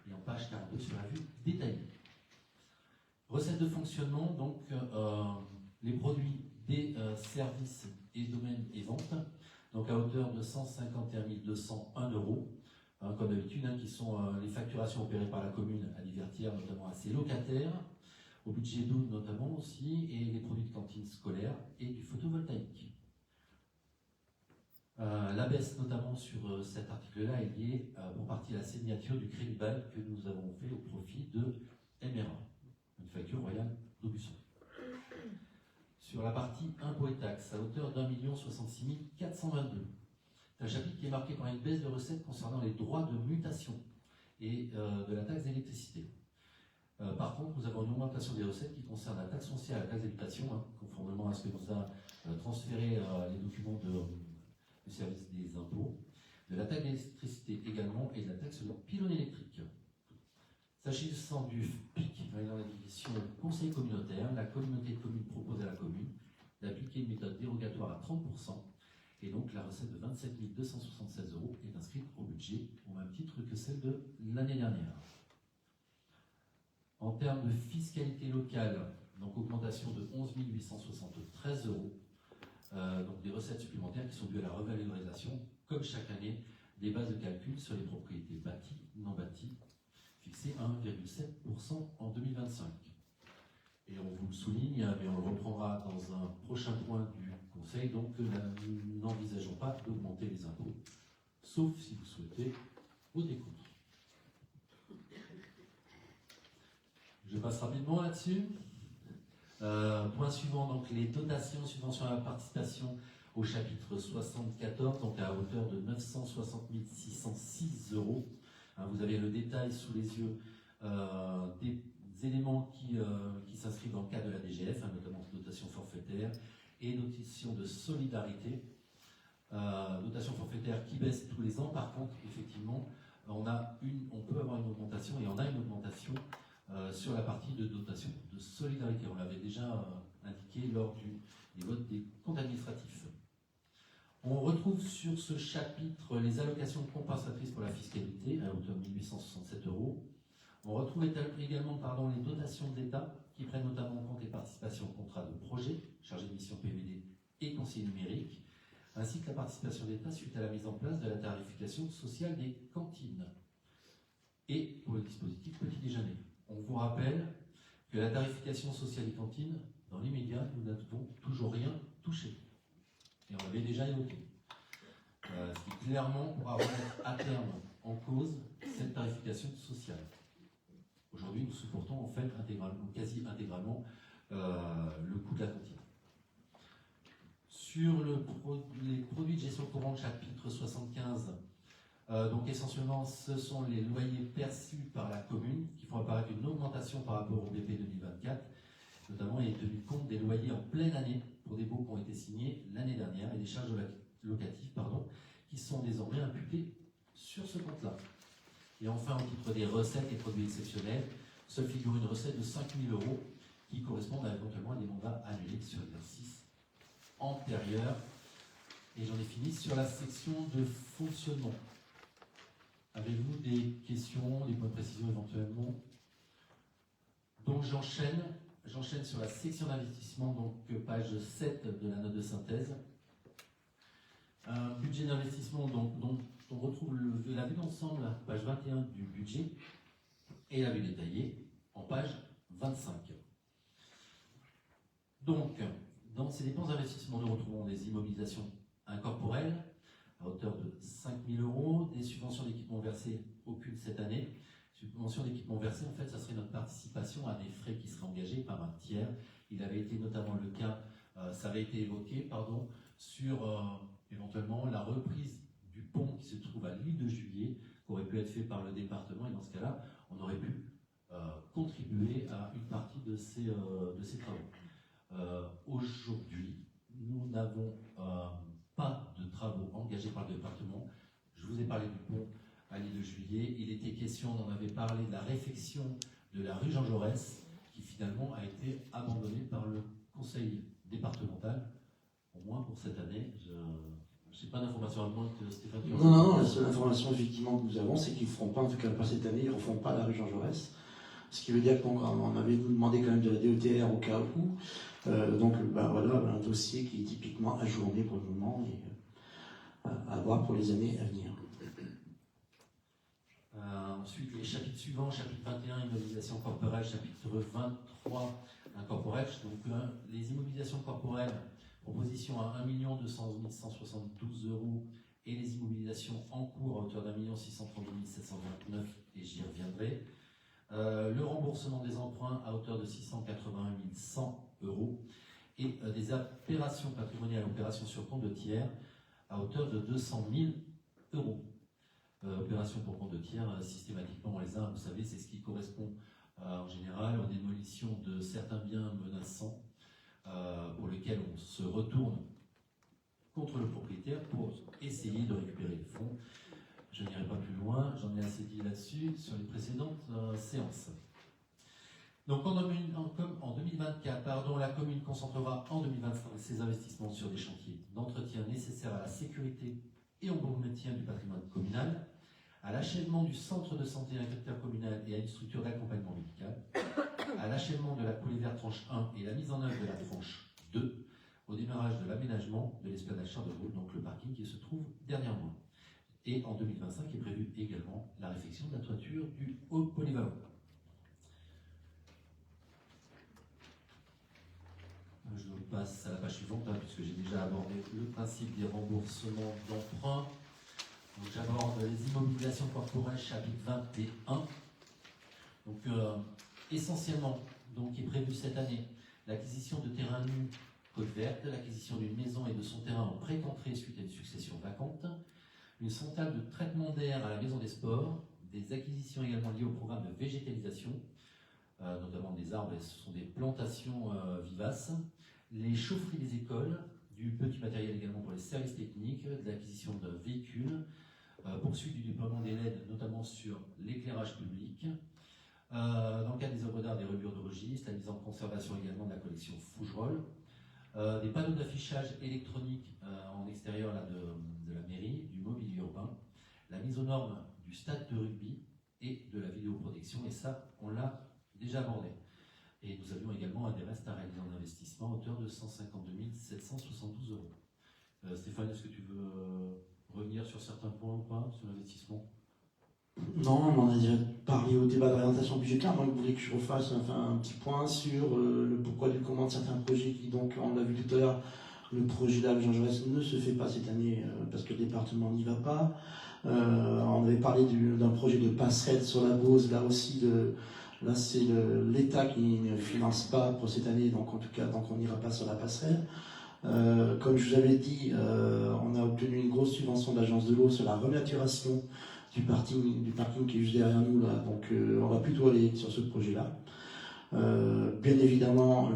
[SPEAKER 7] et en page 42 sur la vue détaillée. Recettes de fonctionnement, donc les produits des services et domaines et ventes, donc à hauteur de 151 201 euros, comme d'habitude, qui sont les facturations opérées par la commune à divertir, notamment à ses locataires, au budget d'eau notamment aussi, et les produits de cantine scolaire et du photovoltaïque. La baisse notamment sur cet article-là est liée pour partie à la signature du crédit bail que nous avons fait au profit de MRA, une facture royale d'Aubusson. Sur la partie impôts et taxes, à hauteur d'1 066 422, c'est un chapitre qui est marqué par une baisse de recettes concernant les droits de mutation et de la taxe d'électricité. Par contre, nous avons une augmentation des recettes qui concerne la taxe foncière et la taxe d'habitation, conformément à ce que nous a transféré les documents du service des impôts, de la taxe d'électricité également et de la taxe sur le pylône électrique. S'agissant du PIC, dans la division conseil communautaire, la communauté de communes propose à la commune d'appliquer une méthode dérogatoire à 30%, et donc la recette de 27 276 euros est inscrite au budget au même titre que celle de l'année dernière. En termes de fiscalité locale, donc augmentation de 11 873 euros, donc des recettes supplémentaires qui sont dues à la revalorisation, comme chaque année, des bases de calcul sur les propriétés bâties, non bâties, fixées à 1,7% en 2025. Et on vous le souligne, mais on le reprendra dans un prochain point du Conseil, donc nous n'envisageons pas d'augmenter les impôts, sauf si vous souhaitez voter contre. Je passe rapidement là-dessus. Point suivant, donc les dotations, subventions à la participation au chapitre 74, donc à hauteur de 960 606 euros. Vous avez le détail sous les yeux des éléments qui s'inscrivent dans le cadre de la DGF, notamment dotation forfaitaire et dotation de solidarité. Dotation forfaitaire qui baisse tous les ans. Par contre, effectivement, on peut avoir une augmentation et on a une augmentation sur la partie de dotation de solidarité. On l'avait déjà indiqué lors des votes des comptes administratifs. On retrouve sur ce chapitre les allocations compensatrices pour la fiscalité à hauteur de 1867 euros. On retrouve également les dotations de l'État qui prennent notamment en compte les participations au contrat de projet, chargé de mission PVD et conseiller numérique, ainsi que la participation d'État suite à la mise en place de la tarification sociale des cantines et pour le dispositif petit déjeuner. On vous rappelle que la tarification sociale des cantines, dans l'immédiat, nous n'avons toujours rien touché. Et on l'avait déjà évoqué. Ce qui clairement pourra remettre à terme en cause cette tarification sociale. Aujourd'hui, nous supportons en fait quasi intégralement le coût de la cantine. Sur les produits de gestion courante, chapitre 75, donc essentiellement, ce sont les loyers perçus par la commune qui font apparaître une augmentation par rapport au BP 2024. Notamment, il est tenu compte des loyers en pleine année pour des baux qui ont été signés l'année dernière et des charges locatives qui sont désormais imputées sur ce compte-là. Et enfin, au titre des recettes et produits exceptionnels, se figure une recette de 5 000 euros qui correspondent éventuellement à des mandats annulés sur l'exercice antérieur. Et j'en ai fini sur la section de fonctionnement. Avez-vous des questions, des points de précision éventuellement? Donc j'enchaîne sur la section d'investissement, donc page 7 de la note de synthèse. Un budget d'investissement dont on retrouve la vue d'ensemble, page 21 du budget, et la vue détaillée en page 25. Donc, dans ces dépenses d'investissement, nous retrouvons des immobilisations incorporelles à hauteur de 5 000 €, des subventions d'équipement versées, aucune cette année. Subventions d'équipement versées, en fait, ça serait notre participation à des frais qui seraient engagés par un tiers. Il avait été notamment le cas, ça avait été évoqué, sur éventuellement la reprise du pont qui se trouve à l'île de Juillet, qui aurait pu être fait par le département, et dans ce cas-là, on aurait pu contribuer à une partie de ces travaux. Aujourd'hui, nous n'avons pas de travaux engagés par le département. Je vous ai parlé du pont à l'île de Juillet. Il était question, on en avait parlé, de la réfection de la rue Jean Jaurès, qui finalement a été abandonnée par le conseil départemental, au moins pour cette année. Je n'ai pas d'informations à moins que Stéphane.
[SPEAKER 1] Non, la seule information effectivement que nous avons, c'est qu'ils ne feront pas, en tout cas pas cette année, ils ne refont pas la rue Jean Jaurès. Ce qui veut dire qu'on avait nous demandé quand même de la DETR au cas où. Donc voilà, un dossier qui est typiquement ajourné pour le moment et à voir pour les années à venir.
[SPEAKER 7] Ensuite, les chapitres suivants, chapitre 21, immobilisation corporelle, chapitre 23, incorporelle. Donc les immobilisations corporelles, proposition à 1 211 172 € et les immobilisations en cours à hauteur d'1 632 729, et j'y reviendrai. Le remboursement des emprunts à hauteur de 681 100 € et des opérations patrimoniales, opérations sur compte de tiers à hauteur de 200 000 €. Opérations pour compte de tiers, systématiquement on les a, vous savez, c'est ce qui correspond en général aux démolitions de certains biens menaçants pour lesquels on se retourne contre le propriétaire pour essayer de récupérer les fonds. Je n'irai pas plus loin, j'en ai assez dit là-dessus sur les précédentes séances. Donc en 2024, la commune concentrera en 2025 ses investissements sur des chantiers d'entretien nécessaires à la sécurité et au bon maintien du patrimoine communal, à l'achèvement du centre de santé intercommunal et à une structure d'accompagnement médical, à l'achèvement de la coulée verte tranche 1 et la mise en œuvre de la tranche 2, au démarrage de l'aménagement de l'esplanade Charles de Gaulle, donc le parking qui se trouve dernièrement. Et en 2025 est prévue également la réfection de la toiture du haut polyvalent. Je passe à la page suivante, puisque j'ai déjà abordé le principe des remboursements d'emprunt. Donc j'aborde les immobilisations corporelles, chapitre 21. Donc essentiellement, donc, est prévu cette année l'acquisition de terrains nus côte verte, l'acquisition d'une maison et de son terrain en pré-entrée suite à une succession vacante, une centrale de traitement d'air à la maison des sports, des acquisitions également liées au programme de végétalisation, notamment des arbres, ce sont des plantations vivaces, les chaufferies des écoles, du petit matériel également pour les services techniques, de l'acquisition de véhicules, poursuite du déploiement des LED, notamment sur l'éclairage public, dans le cadre des œuvres d'art, des reliures de registre, la mise en conservation également de la collection Fougerolles, des panneaux d'affichage électronique en extérieur de la mairie, du mobilier urbain, la mise aux normes du stade de rugby et de la vidéoprotection, et ça, on l'a déjà abordé. Et nous avions également des restes à réaliser en investissement à hauteur de 152 772 €. Stéphane, est-ce que tu veux revenir sur certains points ou pas, sur l'investissement ?
[SPEAKER 1] Non, on en a déjà parlé au débat d'orientation budgétaire. Moi, je voulais que je refasse un petit point sur le pourquoi du comment de certains projets qui, donc, on l'a vu tout à l'heure, le projet de la Jean Jaurès ne se fait pas cette année parce que le département n'y va pas. On avait parlé d'un projet de passerelle sur la Beauce, là aussi, là c'est l'État qui ne finance pas pour cette année, donc en tout cas, donc on n'ira pas sur la passerelle. Comme je vous avais dit, on a obtenu une grosse subvention de l'Agence de l'eau sur la renaturation du parking qui est juste derrière nous là, donc on va plutôt aller sur ce projet-là. Bien évidemment,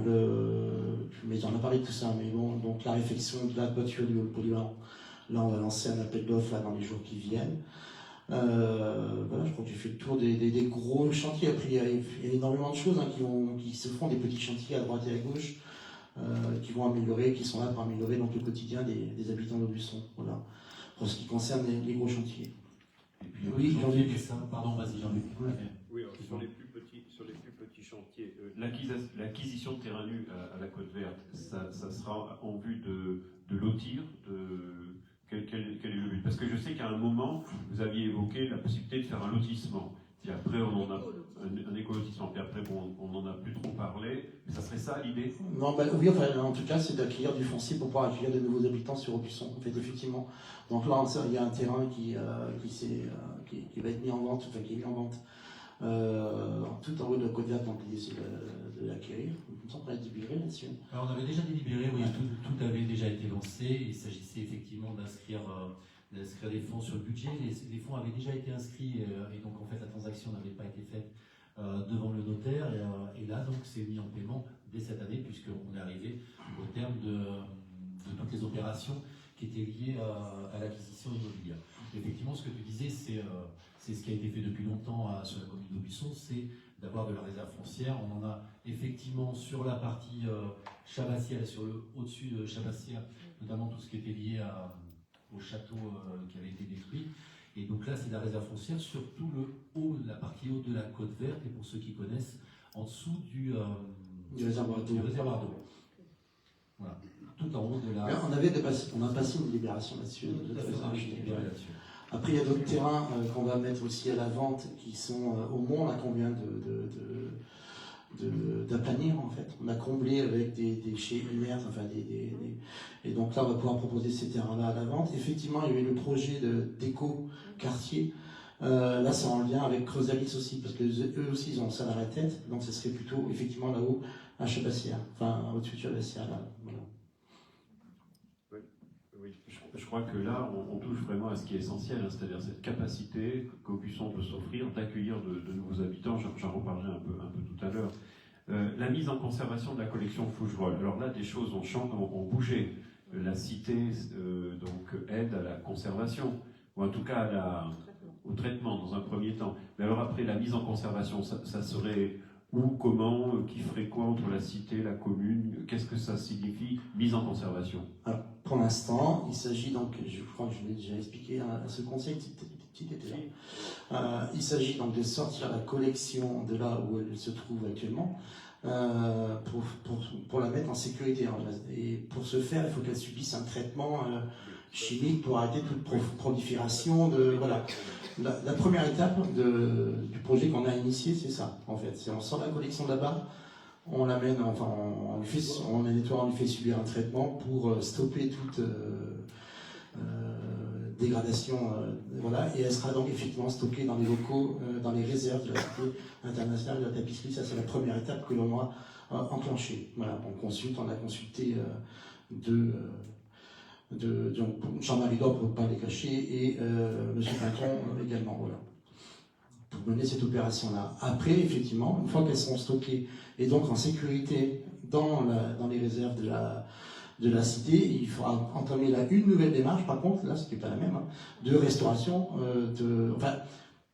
[SPEAKER 1] mais on a parlé de tout ça, mais bon, donc la réfection de la toiture du polyvalent, là on va lancer un appel d'offres là dans les jours qui viennent. Voilà, je crois que j'ai fait le tour des gros chantiers. Après, il y a énormément de choses qui se font, des petits chantiers à droite et à gauche, qui vont améliorer, qui sont là pour améliorer donc, le quotidien des habitants d'Aubusson. Voilà, pour ce qui concerne les gros chantiers.
[SPEAKER 7] Et puis,
[SPEAKER 1] oui, Jean-Luc.
[SPEAKER 7] Pardon, vas-y Jean-Luc.
[SPEAKER 6] Oui, alors, sur les plus petits chantiers,
[SPEAKER 3] L'acquisition de terrain nu à la Côte Verte, ça sera en vue de lotir, quel est le but? Parce que je sais qu'à un moment, vous aviez évoqué la possibilité de faire un lotissement. Puis après, on en a un éco-lotissement. Puis après, bon, on n'en a plus trop parlé. Mais ça serait ça l'idée?
[SPEAKER 1] Non, bah, oui, enfin, en tout cas, c'est d'accueillir du foncier pour pouvoir accueillir de nouveaux habitants sur Aubusson, en fait, effectivement. Donc là, il y a un terrain qui va être mis en vente, enfin qui est mis en vente tout en haut de la côte verte, donc l'idée c'est de l'acquérir. Il me semble qu'on a délibéré là-dessus.
[SPEAKER 7] Alors on avait déjà délibéré, oui, tout avait déjà été lancé. Il s'agissait effectivement d'inscrire des fonds sur le budget. Les fonds avaient déjà été inscrits et donc en fait la transaction n'avait pas été faite devant le notaire. Et là donc c'est mis en paiement dès cette année puisqu'on est arrivé au terme de toutes les opérations qui étaient liées à l'acquisition immobilière. Effectivement, ce que tu disais, c'est ce qui a été fait depuis longtemps sur la commune d'Aubusson, c'est d'avoir de la réserve foncière. On en a effectivement sur la partie Chabassière et sur le au-dessus de Chabassière, notamment tout ce qui était lié au château qui avait été détruit. Et donc là, c'est de la réserve foncière sur tout le haut, la partie haute de la côte verte, et pour ceux qui connaissent, en dessous du
[SPEAKER 1] réservoir d'eau.
[SPEAKER 7] Voilà, tout en haut de la...
[SPEAKER 1] On a passé une libération là-dessus.
[SPEAKER 7] là-dessus.
[SPEAKER 1] Après, il y a d'autres terrains qu'on va mettre aussi à la vente qui sont au Mont, là, qu'on vient d'aplanir, en fait. On a comblé avec des déchets inertes, enfin et donc là, on va pouvoir proposer ces terrains-là à la vente. Effectivement, il y avait le projet d'éco-quartier. Là, c'est en lien avec Creusalis aussi, parce que eux aussi, ils ont ça dans la tête. Donc, ce serait plutôt, effectivement, là-haut, à Chabassière. Enfin, au-dessus de Chabassière, là. Voilà.
[SPEAKER 3] Oui, je crois que là, on touche vraiment à ce qui est essentiel, hein, c'est-à-dire cette capacité qu'Aubusson peut s'offrir d'accueillir de nouveaux habitants. J'en reparlerai un peu tout à l'heure. La mise en conservation de la collection Fougerolles. Alors là, des choses ont bougé. La cité donc aide à la conservation, ou en tout cas au traitement dans un premier temps. Mais alors après, la mise en conservation, ça serait où, comment, qui ferait quoi entre la cité, la commune? Qu'est-ce que ça signifie, mise en conservation?
[SPEAKER 1] Alors, pour l'instant, il s'agit donc, je crois que je l'ai déjà expliqué à ce conseil, tu étais là. Il s'agit donc de sortir la collection de là où elle se trouve actuellement pour la mettre en sécurité. Et pour ce faire, il faut qu'elle subisse un traitement chimique pour arrêter toute prolifération Voilà. La première étape du projet qu'on a initié, c'est ça, en fait. C'est on sort la collection de là-bas, on l'amène, enfin, on la nettoie, on lui fait subir un traitement pour stopper toute dégradation, voilà, et elle sera donc effectivement stockée dans les locaux, dans les réserves de la Cité internationale de la tapisserie. Ça, c'est la première étape que l'on a enclenchée. Voilà, on a consulté Jean-Marie Dor pour ne pas les cacher, et M. Pinton également, voilà, pour mener cette opération-là. Après, effectivement, une fois qu'elles seront stockées et donc en sécurité dans les réserves de la cité, il faudra entamer là une nouvelle démarche, par contre, là, ce n'est pas la même, hein, de restauration,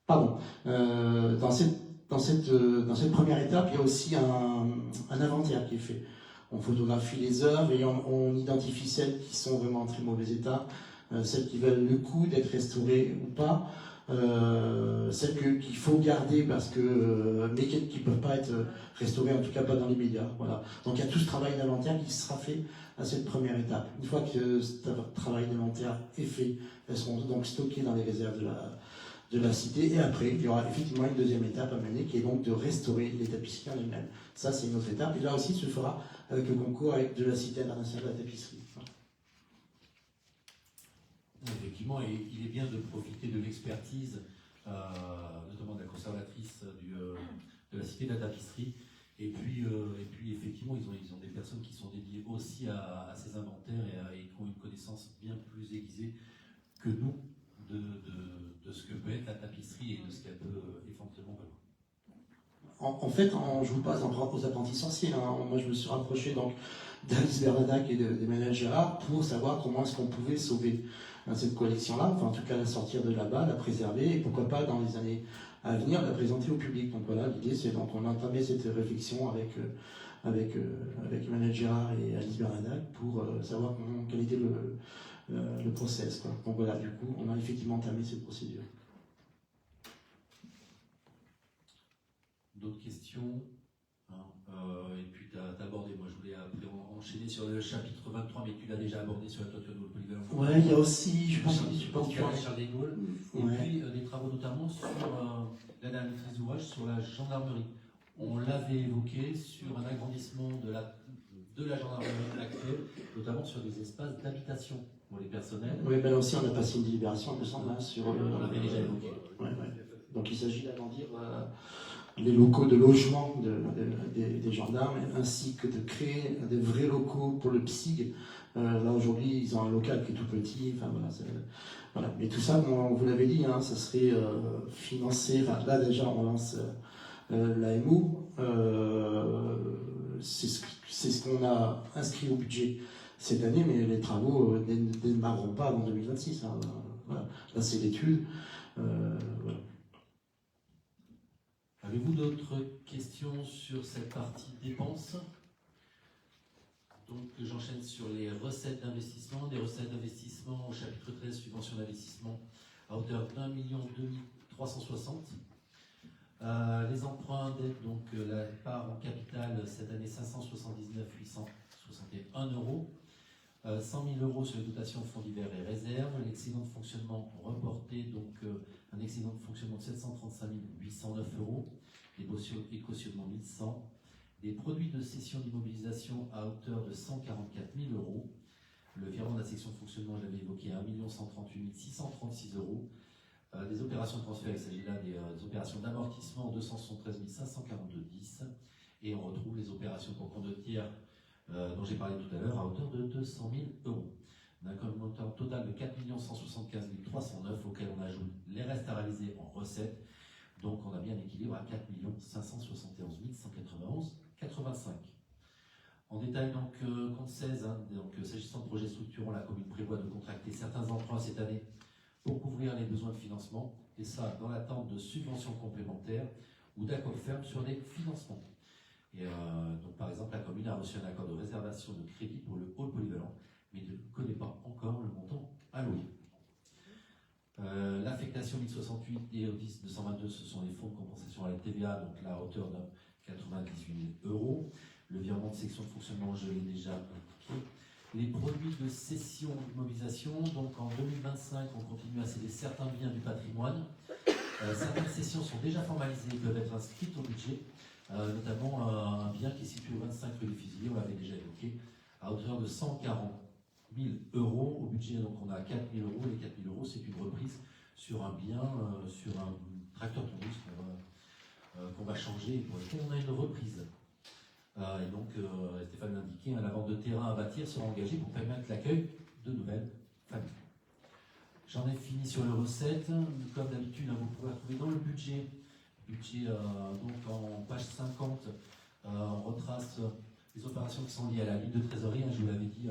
[SPEAKER 1] dans cette première étape, il y a aussi un inventaire qui est fait. On photographie les œuvres et on identifie celles qui sont vraiment en très mauvais état, celles qui valent le coup d'être restaurées ou pas, celles qu'il faut garder mais qui ne peuvent pas être restaurées, en tout cas pas dans les médias. Voilà. Donc il y a tout ce travail d'inventaire qui sera fait à cette première étape. Une fois que ce travail d'inventaire est fait, elles seront donc stockées dans les réserves de la cité, et après il y aura effectivement une deuxième étape à mener qui est donc de restaurer les tapisseries en elles-mêmes. Ça, c'est une autre étape, et là aussi se fera avec le concours de la Cité internationale de la tapisserie.
[SPEAKER 7] Effectivement, et il est bien de profiter de l'expertise, notamment de la conservatrice de la Cité de la tapisserie. Et puis effectivement, ils ont des personnes qui sont dédiées aussi à ces inventaires et qui ont une connaissance bien plus aiguisée que nous de ce que peut être la tapisserie et de ce qu'elle peut éventuellement valoir.
[SPEAKER 1] En fait, on ne joue pas aux apprentis sorciers. Hein. Moi, je me suis rapproché donc d'Alice Bernadac et d'Emmanuel Gérard pour savoir comment est-ce qu'on pouvait sauver cette collection-là, enfin en tout cas la sortir de là-bas, la préserver, et pourquoi pas dans les années à venir la présenter au public. Donc voilà, l'idée c'est donc on a entamé cette réflexion avec Emmanuel Gérard et Alice Bernadac pour savoir quel était le process, quoi. Donc voilà, du coup, on a effectivement entamé cette procédure.
[SPEAKER 7] D'autres questions, hein, et puis tu as abordé, moi je voulais après enchaîner sur le chapitre 23, mais tu l'as déjà abordé sur la toiture de l'eau polyvalente.
[SPEAKER 1] Ouais, il y a aussi, je pense que tu en
[SPEAKER 7] Charles de Gaulle. Et
[SPEAKER 1] Ouais.
[SPEAKER 7] puis des travaux notamment sur la dernière maîtrise d'ouvrage sur la gendarmerie. On l'avait évoqué sur un agrandissement de la gendarmerie actuelle, notamment sur des espaces d'habitation pour les personnels.
[SPEAKER 1] Oui, ben là aussi, on a passé une délibération, il me semble, sur...
[SPEAKER 7] On l'avait déjà évoqué.
[SPEAKER 1] Ouais. Donc il s'agit d'agrandir les locaux de logement des gendarmes, ainsi que de créer des vrais locaux pour le PSIG. Là, aujourd'hui, ils ont un local qui est tout petit. Enfin, voilà. Mais tout ça, on vous l'avait dit, ça serait financé... Enfin, là, déjà, on lance l'AMO. C'est ce qu'on a inscrit au budget cette année, mais les travaux ne démarreront pas avant 2026. Voilà. Là, c'est l'étude. Voilà.
[SPEAKER 7] Avez-vous d'autres questions sur cette partie dépenses? Donc j'enchaîne sur les recettes d'investissement. Des recettes d'investissement au chapitre 13, subvention d'investissement à hauteur d'1 360 000. Les emprunts dette, donc la part en capital cette année 579 861 €. 100 000 € sur les dotations fonds divers et réserves. L'excédent de fonctionnement reporté, donc un excédent de fonctionnement de 735 809 €. Les cautionnements 1100. Des produits de cession d'immobilisation à hauteur de 144 000 €. Le virement de la section de fonctionnement, j'avais évoqué, à 1 138 636 €. Des opérations de transfert, il s'agit là des opérations d'amortissement, 273 542,10 €. Et on retrouve les opérations pour compte de tiers dont j'ai parlé tout à l'heure, à hauteur de 200 000 €. On a un montant total de 4 175 309 auquel on ajoute les restes à réaliser en recettes. Donc on a bien un équilibre à 4 571 191,85 €. En détail, donc, compte 16, s'agissant de projets structurants, la commune prévoit de contracter certains emprunts cette année pour couvrir les besoins de financement, et ça dans l'attente de subventions complémentaires ou d'accords fermes sur les financements. Et donc, par exemple, la commune a reçu un accord de réservation de crédit pour le hall polyvalent, mais ne connaît pas encore le montant alloué. L'affectation 1068 et au 10 222, ce sont les fonds de compensation à la TVA, donc là à hauteur de 98 000 €. Le virement de section de fonctionnement, je l'ai déjà indiqué. Les produits de cession d'immobilisation, donc en 2025, on continue à céder certains biens du patrimoine. Certaines cessions sont déjà formalisées et peuvent être inscrites au budget. Notamment un bien qui est situé au 25 rue des Fusiliers, on l'avait déjà évoqué, à hauteur de 140 000 € au budget. Donc on a 4 000 €. Les 4 000 € c'est une reprise sur un bien, sur un tracteur tondus qu'on va changer et pour lequel on a une reprise. Et donc Stéphane l'a indiqué, la vente de terrain à bâtir sera engagée pour permettre l'accueil de nouvelles familles. J'en ai fini sur les recettes. Comme d'habitude, vous pouvez retrouver dans le budget. Donc en page 50, on retrace les opérations qui sont liées à la ligne de trésorerie. Je vous l'avais dit,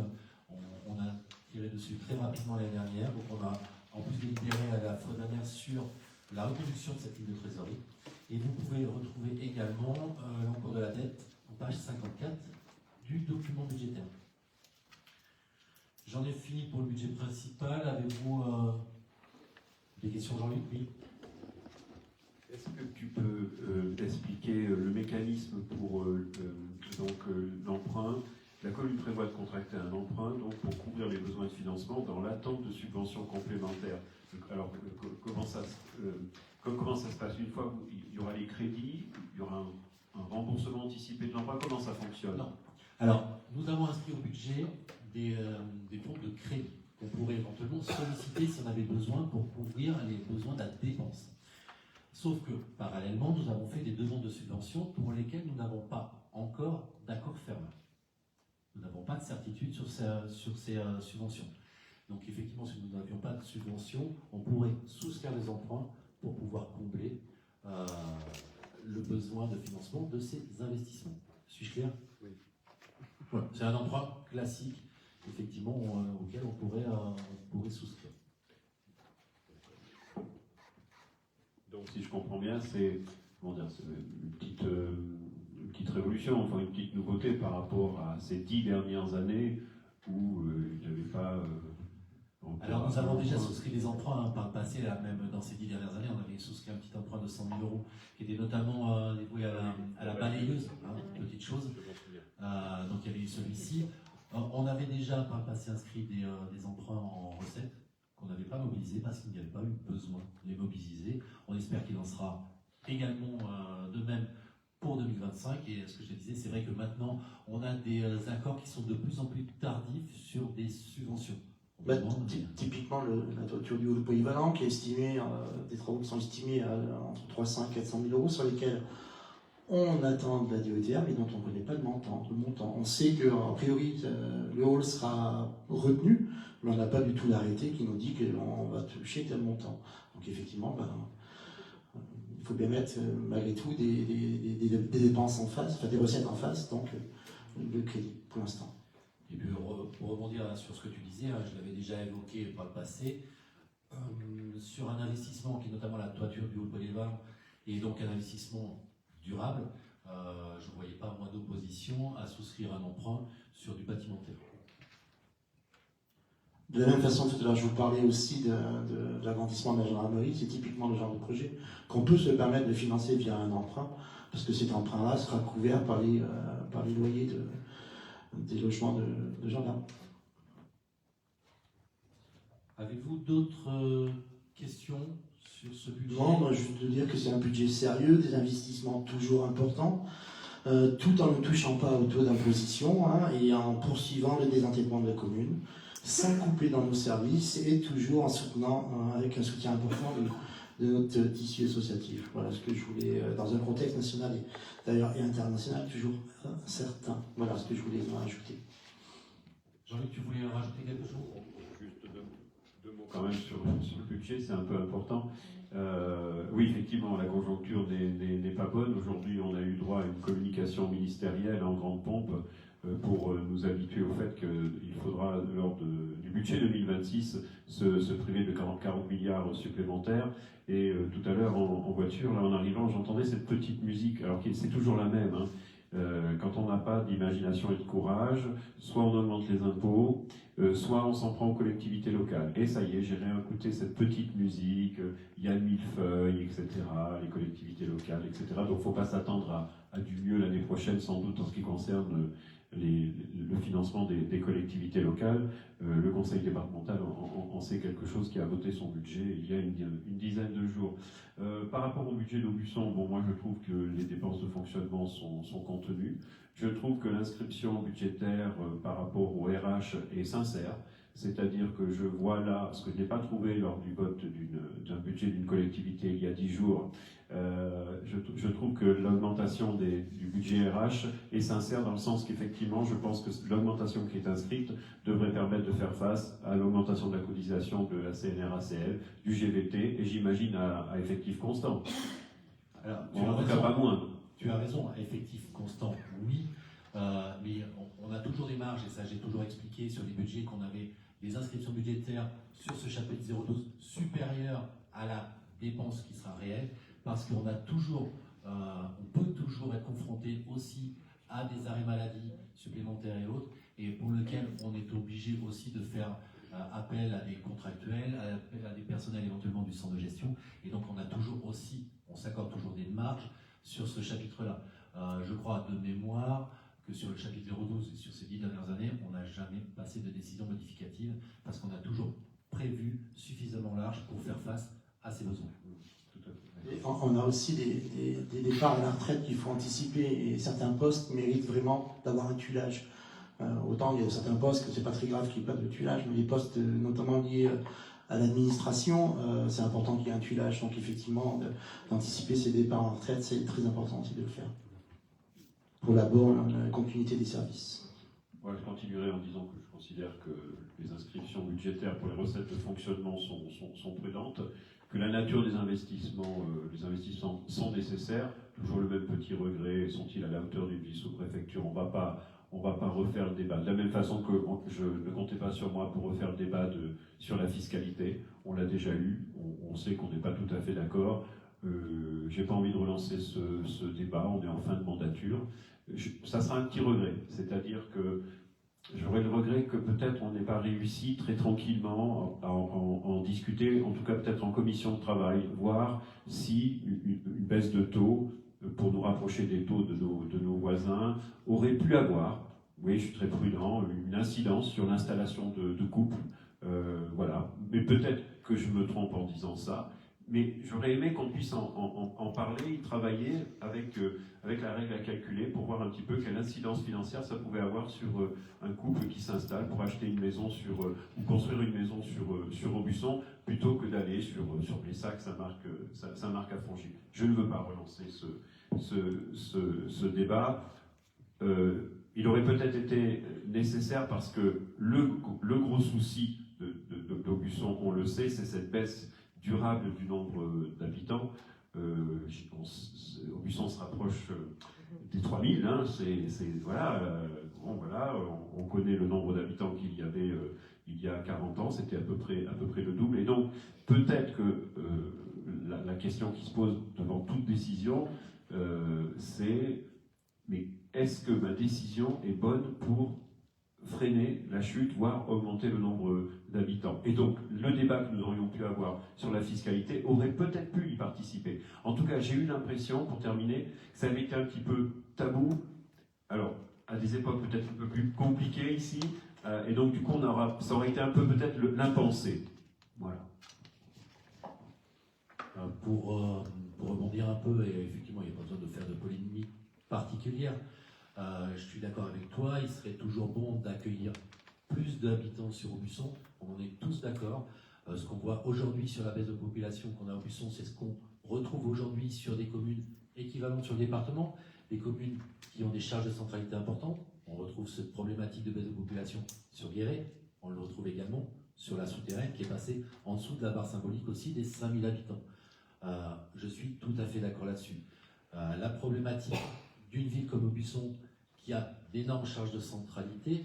[SPEAKER 7] on a tiré dessus très rapidement l'année dernière. Donc on a en plus délibéré à la fois dernière sur la reconduction de cette ligne de trésorerie. Et vous pouvez retrouver également l'encours de la dette en page 54 du document budgétaire. J'en ai fini pour le budget principal. Avez-vous des questions, Jean-Luc? Oui.
[SPEAKER 3] Est-ce que tu peux expliquer le mécanisme pour l'emprunt? La commune prévoit de contracter un emprunt donc, pour couvrir les besoins de financement dans l'attente de subventions complémentaires. Alors, comment ça se passe? Une fois il y aura les crédits, il y aura un remboursement anticipé de l'emprunt? Comment ça fonctionne?
[SPEAKER 7] Non. Alors, nous avons inscrit au budget des fonds de crédit qu'on pourrait éventuellement solliciter si on avait besoin pour couvrir les besoins de la dépense. Sauf que, parallèlement, nous avons fait des demandes de subventions pour lesquelles nous n'avons pas encore d'accord ferme. Nous n'avons pas de certitude sur ces subventions. Donc, effectivement, si nous n'avions pas de subvention, on pourrait souscrire des emprunts pour pouvoir combler le besoin de financement de ces investissements. Suis-je clair?
[SPEAKER 3] Oui.
[SPEAKER 7] Voilà. C'est un emprunt classique, effectivement, auquel on pourrait souscrire.
[SPEAKER 3] Donc, si je comprends bien, c'est une petite révolution, enfin une petite nouveauté par rapport à ces 10 dernières années où il n'y avait pas...
[SPEAKER 7] Alors, nous avons déjà souscrit des emprunts par le passé, là, même dans ces 10 dernières années, on avait souscrit un petit emprunt de 100 000 €, qui était notamment dévoué à la balayeuse, petite chose. Donc il y avait eu celui-ci. On avait déjà par le passé inscrit des emprunts en recettes qu'on n'avait pas mobilisés parce qu'il n'y avait pas eu besoin de les mobiliser. On espère qu'il en sera également de même pour 2025. Et ce que je te disais, c'est vrai que maintenant, on a des accords qui sont de plus en plus tardifs sur des subventions.
[SPEAKER 1] Bah, typiquement, la toiture du hall polyvalent, qui est estimée, des travaux qui sont estimés à entre 300 et 400 000 euros, sur lesquels on attend de la DETR, mais dont on ne connaît pas le montant. On sait qu'a priori, le hall sera retenu, mais on n'a pas du tout l'arrêté qui nous dit qu'on va toucher tel montant. Donc effectivement, il faut bien mettre malgré tout des dépenses en face, enfin des recettes en face, donc le crédit pour l'instant.
[SPEAKER 7] Et puis pour rebondir sur ce que tu disais, je l'avais déjà évoqué par le passé, sur un investissement qui est notamment la toiture du hall polyvalent et donc un investissement durable, je ne voyais pas moins d'opposition à souscrire un emprunt sur du bâtimentaire.
[SPEAKER 1] De la même façon, tout à l'heure, je vous parlais aussi de l'agrandissement de la gendarmerie. C'est typiquement le genre de projet qu'on peut se permettre de financer via un emprunt, parce que cet emprunt-là sera couvert par les loyers des logements de gendarmes.
[SPEAKER 7] Avez-vous d'autres questions sur ce budget?
[SPEAKER 1] Non, moi, juste de dire que c'est un budget sérieux, des investissements toujours importants, tout en ne touchant pas au taux d'imposition et en poursuivant le désendettement de la commune, sans couper dans nos services et toujours en soutenant, avec un soutien important de notre tissu associatif. Voilà ce que je voulais, dans un contexte national et international toujours certain. Voilà ce que je voulais ajouter.
[SPEAKER 7] Jean-Luc, tu voulais rajouter quelque chose?
[SPEAKER 3] Juste deux mots quand même sur le budget, c'est un peu important. Oui, effectivement, la conjoncture n'est pas bonne. Aujourd'hui, on a eu droit à une communication ministérielle en grande pompe pour nous habituer au fait qu'il faudra, lors du budget 2026, se priver de 40 milliards supplémentaires. Et tout à l'heure, en voiture, là, en arrivant, j'entendais cette petite musique, alors que c'est toujours la même. Quand on n'a pas d'imagination et de courage, soit on augmente les impôts, soit on s'en prend aux collectivités locales. Et ça y est, j'ai réécouté cette petite musique, il y a le millefeuille, etc., les collectivités locales, etc. Donc il ne faut pas s'attendre à du mieux l'année prochaine, sans doute en ce qui concerne le financement des collectivités locales. Le conseil départemental en sait quelque chose, qui a voté son budget il y a une dizaine de jours. Par rapport au budget d'Aubusson, bon, moi je trouve que les dépenses de fonctionnement sont contenues. Je trouve que l'inscription budgétaire par rapport au RH est sincère, c'est-à-dire que je vois là, ce que je n'ai pas trouvé lors du vote d'un budget d'une collectivité il y a 10 jours, je trouve que l'augmentation du budget RH est sincère dans le sens qu'effectivement, je pense que l'augmentation qui est inscrite devrait permettre de faire face à l'augmentation de la cotisation de la CNRACL, du GVT, et j'imagine à effectif constant.
[SPEAKER 7] Alors,
[SPEAKER 3] En tout cas, pas moins.
[SPEAKER 7] Tu as raison, à effectif constant, oui, mais on a toujours des marges, et ça j'ai toujours expliqué sur les budgets qu'on avait des inscriptions budgétaires sur ce chapitre 012 supérieures à la dépense qui sera réelle, parce qu'on a toujours, on peut toujours être confronté aussi à des arrêts maladie supplémentaires et autres, et pour lesquels on est obligé aussi de faire appel à des contractuels, appel à des personnels éventuellement du centre de gestion, et donc on a toujours aussi, on s'accorde toujours des marges sur ce chapitre-là. Je crois de mémoire que sur le chapitre 012 et sur ces 10 dernières années, on n'a jamais passé de décision modificative parce qu'on a toujours prévu suffisamment large pour faire face à ces besoins.
[SPEAKER 1] Et on a aussi des départs à la retraite qu'il faut anticiper, et certains postes méritent vraiment d'avoir un tuilage. Autant il y a certains postes que c'est pas très grave qu'il n'y ait pas de tuilage, mais les postes notamment liés à l'administration, c'est important qu'il y ait un tuilage. Donc effectivement, d'anticiper ces départs en retraite, c'est très important aussi de le faire, pour la bonne continuité des services.
[SPEAKER 3] Moi, je continuerai en disant que je considère que les inscriptions budgétaires pour les recettes de fonctionnement sont prudentes, que la nature des investissements, les investissements sont nécessaires. Toujours le même petit regret, sont-ils à la hauteur d'une vice-sous-préfecture? On va pas refaire le débat. De la même façon que je ne comptais pas sur moi pour refaire le débat sur la fiscalité. On l'a déjà eu, on sait qu'on n'est pas tout à fait d'accord. J'ai pas envie de relancer ce débat, on est en fin de mandature. Ça sera un petit regret, c'est-à-dire que j'aurais le regret que peut-être on n'ait pas réussi très tranquillement à en discuter, en tout cas peut-être en commission de travail, voir si une baisse de taux pour nous rapprocher des taux de nos voisins, aurait pu avoir, oui, je suis très prudent, une incidence sur l'installation de couples. Voilà. Mais peut-être que je me trompe en disant ça. Mais j'aurais aimé qu'on puisse en parler, y travailler avec la règle à calculer pour voir un petit peu quelle incidence financière ça pouvait avoir sur un couple qui s'installe pour acheter une maison ou construire une maison sur Aubusson, plutôt que d'aller sur Blessac, Saint-Marc à Fongier. Je ne veux pas relancer ce débat. Il aurait peut-être été nécessaire parce que le gros souci d'Aubusson, on le sait, c'est cette baisse durable du nombre d'habitants. Aubusson se rapproche des 3000, hein, on connaît le nombre d'habitants qu'il y avait il y a 40 ans, c'était à peu près le double. Et donc, peut-être que la question qui se pose devant toute décision, c'est mais est-ce que ma décision est bonne pour freiner la chute, voire augmenter le nombre d'habitants? Et donc, le débat que nous aurions pu avoir sur la fiscalité aurait peut-être pu y participer. En tout cas, j'ai eu l'impression, pour terminer, que ça avait été un petit peu tabou. Alors, à des époques peut-être un peu plus compliquées ici, et donc du coup, ça aurait été un peu peut-être l'impensé. Voilà.
[SPEAKER 7] Pour rebondir un peu, et effectivement, il n'y a pas besoin de faire de polémique particulière. Je suis d'accord avec toi, il serait toujours bon d'accueillir plus d'habitants sur Aubusson, on en est tous d'accord. Ce qu'on voit aujourd'hui sur la baisse de population qu'on a à Aubusson, c'est ce qu'on retrouve aujourd'hui sur des communes équivalentes sur le département, des communes qui ont des charges de centralité importantes. On retrouve cette problématique de baisse de population sur Guéret, on le retrouve également sur la souterraine qui est passée en dessous de la barre symbolique aussi des 5000 habitants. Je suis tout à fait d'accord là-dessus. La problématique d'une ville comme Aubusson, qui a d'énormes charges de centralité,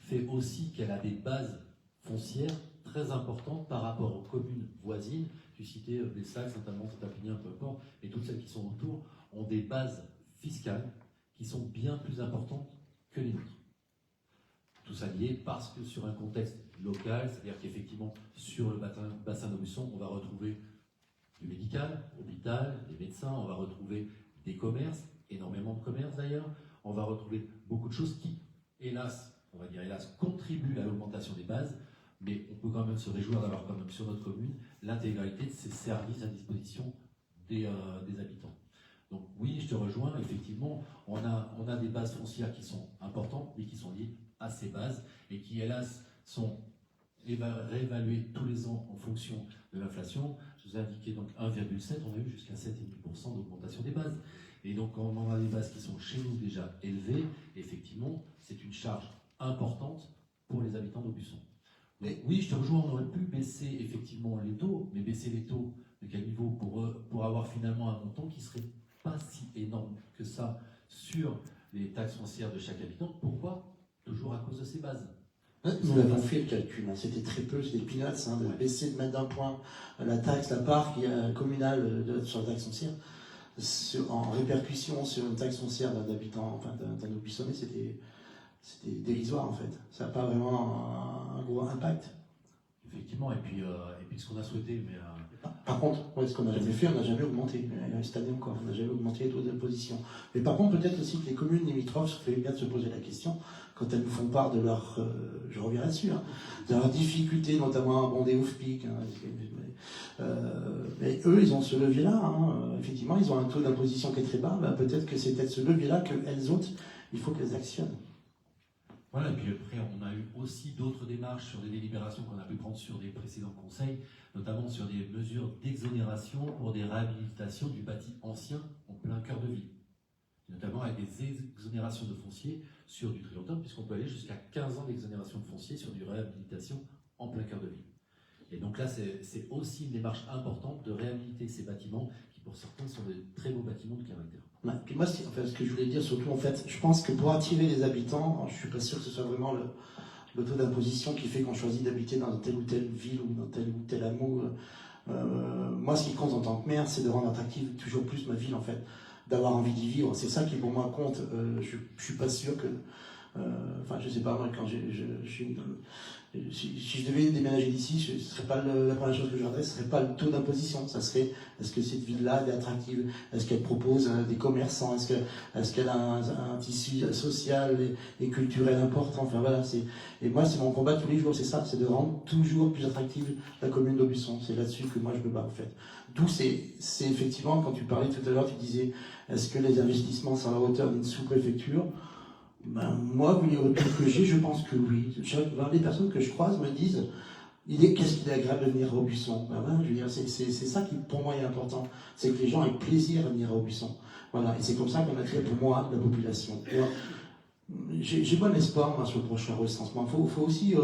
[SPEAKER 7] fait aussi qu'elle a des bases foncières très importantes par rapport aux communes voisines. Tu citais Blessac, Saint-Amand, Saint-Apignan, peu importe, et toutes celles qui sont autour ont des bases fiscales qui sont bien plus importantes que les nôtres. Tout ça lié parce que sur un contexte local, c'est-à-dire qu'effectivement, sur le bassin d'Aubusson, on va retrouver du médical, hôpital, des médecins, on va retrouver des commerces, énormément de commerces d'ailleurs, on va retrouver beaucoup de choses qui, hélas, on va dire hélas, contribuent à l'augmentation des bases, mais on peut quand même se réjouir d'avoir quand même sur notre commune l'intégralité de ces services à disposition des habitants. Donc oui, je te rejoins, effectivement, on a des bases foncières qui sont importantes, mais qui sont liées à ces bases, et qui, hélas, sont réévaluées tous les ans en fonction de l'inflation. Je vous ai indiqué donc 1,7, on a eu jusqu'à 7,5% d'augmentation des bases. Et donc, on en a des bases qui sont chez nous déjà élevées. Effectivement, c'est une charge importante pour les habitants d'Aubusson. Donc, oui, je te rejoins, on aurait pu baisser effectivement les taux, mais baisser les taux de quel niveau pour avoir finalement un montant qui ne serait pas si énorme que ça sur les taxes foncières de chaque habitant. Pourquoi? Toujours à cause de ces bases.
[SPEAKER 1] Nous l'avons fait le calcul, c'était très peu, c'était peanuts, de baisser, de mettre d'un point la taxe, la part communale sur la taxe foncière. En répercussion sur une taxe foncière d'un habitant, enfin d'un Aubissonnais, c'était dérisoire en fait. Ça n'a pas vraiment un gros impact.
[SPEAKER 7] Effectivement, et puis ce qu'on a souhaité, mais...
[SPEAKER 1] Par contre, ce qu'on n'a jamais fait, on n'a jamais augmenté. Cette année encore, on n'a jamais augmenté les taux d'imposition. Mais par contre, peut-être aussi que les communes limitrophes feraient bien de se poser la question, quand elles nous font part de leur, je reviens là-dessus, de leurs difficultés, notamment à abonder off-peak. Mais eux, ils ont ce levier-là. Effectivement, ils ont un taux d'imposition qui est très bas. Peut-être que c'est peut-être ce levier-là qu'elles autres, il faut qu'elles actionnent.
[SPEAKER 7] Voilà, et puis après, on a eu aussi d'autres démarches sur des délibérations qu'on a pu prendre sur des précédents conseils, notamment sur des mesures d'exonération pour des réhabilitations du bâti ancien en plein cœur de ville. Notamment avec des exonérations de foncier sur du très long terme, puisqu'on peut aller jusqu'à 15 ans d'exonération de foncier sur du réhabilitation en plein cœur de ville. Et donc là, c'est aussi une démarche importante de réhabiliter ces bâtiments qui, pour certains, sont de très beaux bâtiments de caractère.
[SPEAKER 1] Puis moi, ce que je voulais dire surtout, en fait, je pense que pour attirer les habitants, je ne suis pas sûr que ce soit vraiment le taux d'imposition qui fait qu'on choisit d'habiter dans telle ou telle ville ou dans tel ou tel hameau. Moi, ce qui compte en tant que maire, c'est de rendre attractive toujours plus ma ville, en fait, d'avoir envie d'y vivre. C'est ça qui, pour moi, compte. Je ne suis pas sûr que Enfin, je sais pas, moi, quand si je devais déménager d'ici, ce serait pas la première chose que je regarderais, ce serait pas le taux d'imposition, ça serait est-ce que cette ville-là est attractive, est-ce qu'elle propose des commerçants, est-ce qu'elle a un tissu social et culturel important, enfin voilà, et moi c'est mon combat tous les jours, c'est ça, c'est de rendre toujours plus attractive la commune d'Aubusson, c'est là-dessus que moi je me bats en fait. D'où c'est effectivement, quand tu parlais tout à l'heure, tu disais, est-ce que les investissements sont à la hauteur d'une sous-préfecture? Ben, moi, vu les retours que j'ai, je pense que oui. Les personnes que je croise me disent, qu'est-ce qu'il est agréable de venir à Aubusson? Ben, voilà, je veux dire, c'est ça qui, pour moi, est important. C'est que les gens aient plaisir à venir à Aubusson. Voilà, et c'est comme ça qu'on attire, pour moi, la population. J'ai bon espoir, moi, sur le prochain recensement. Il faut aussi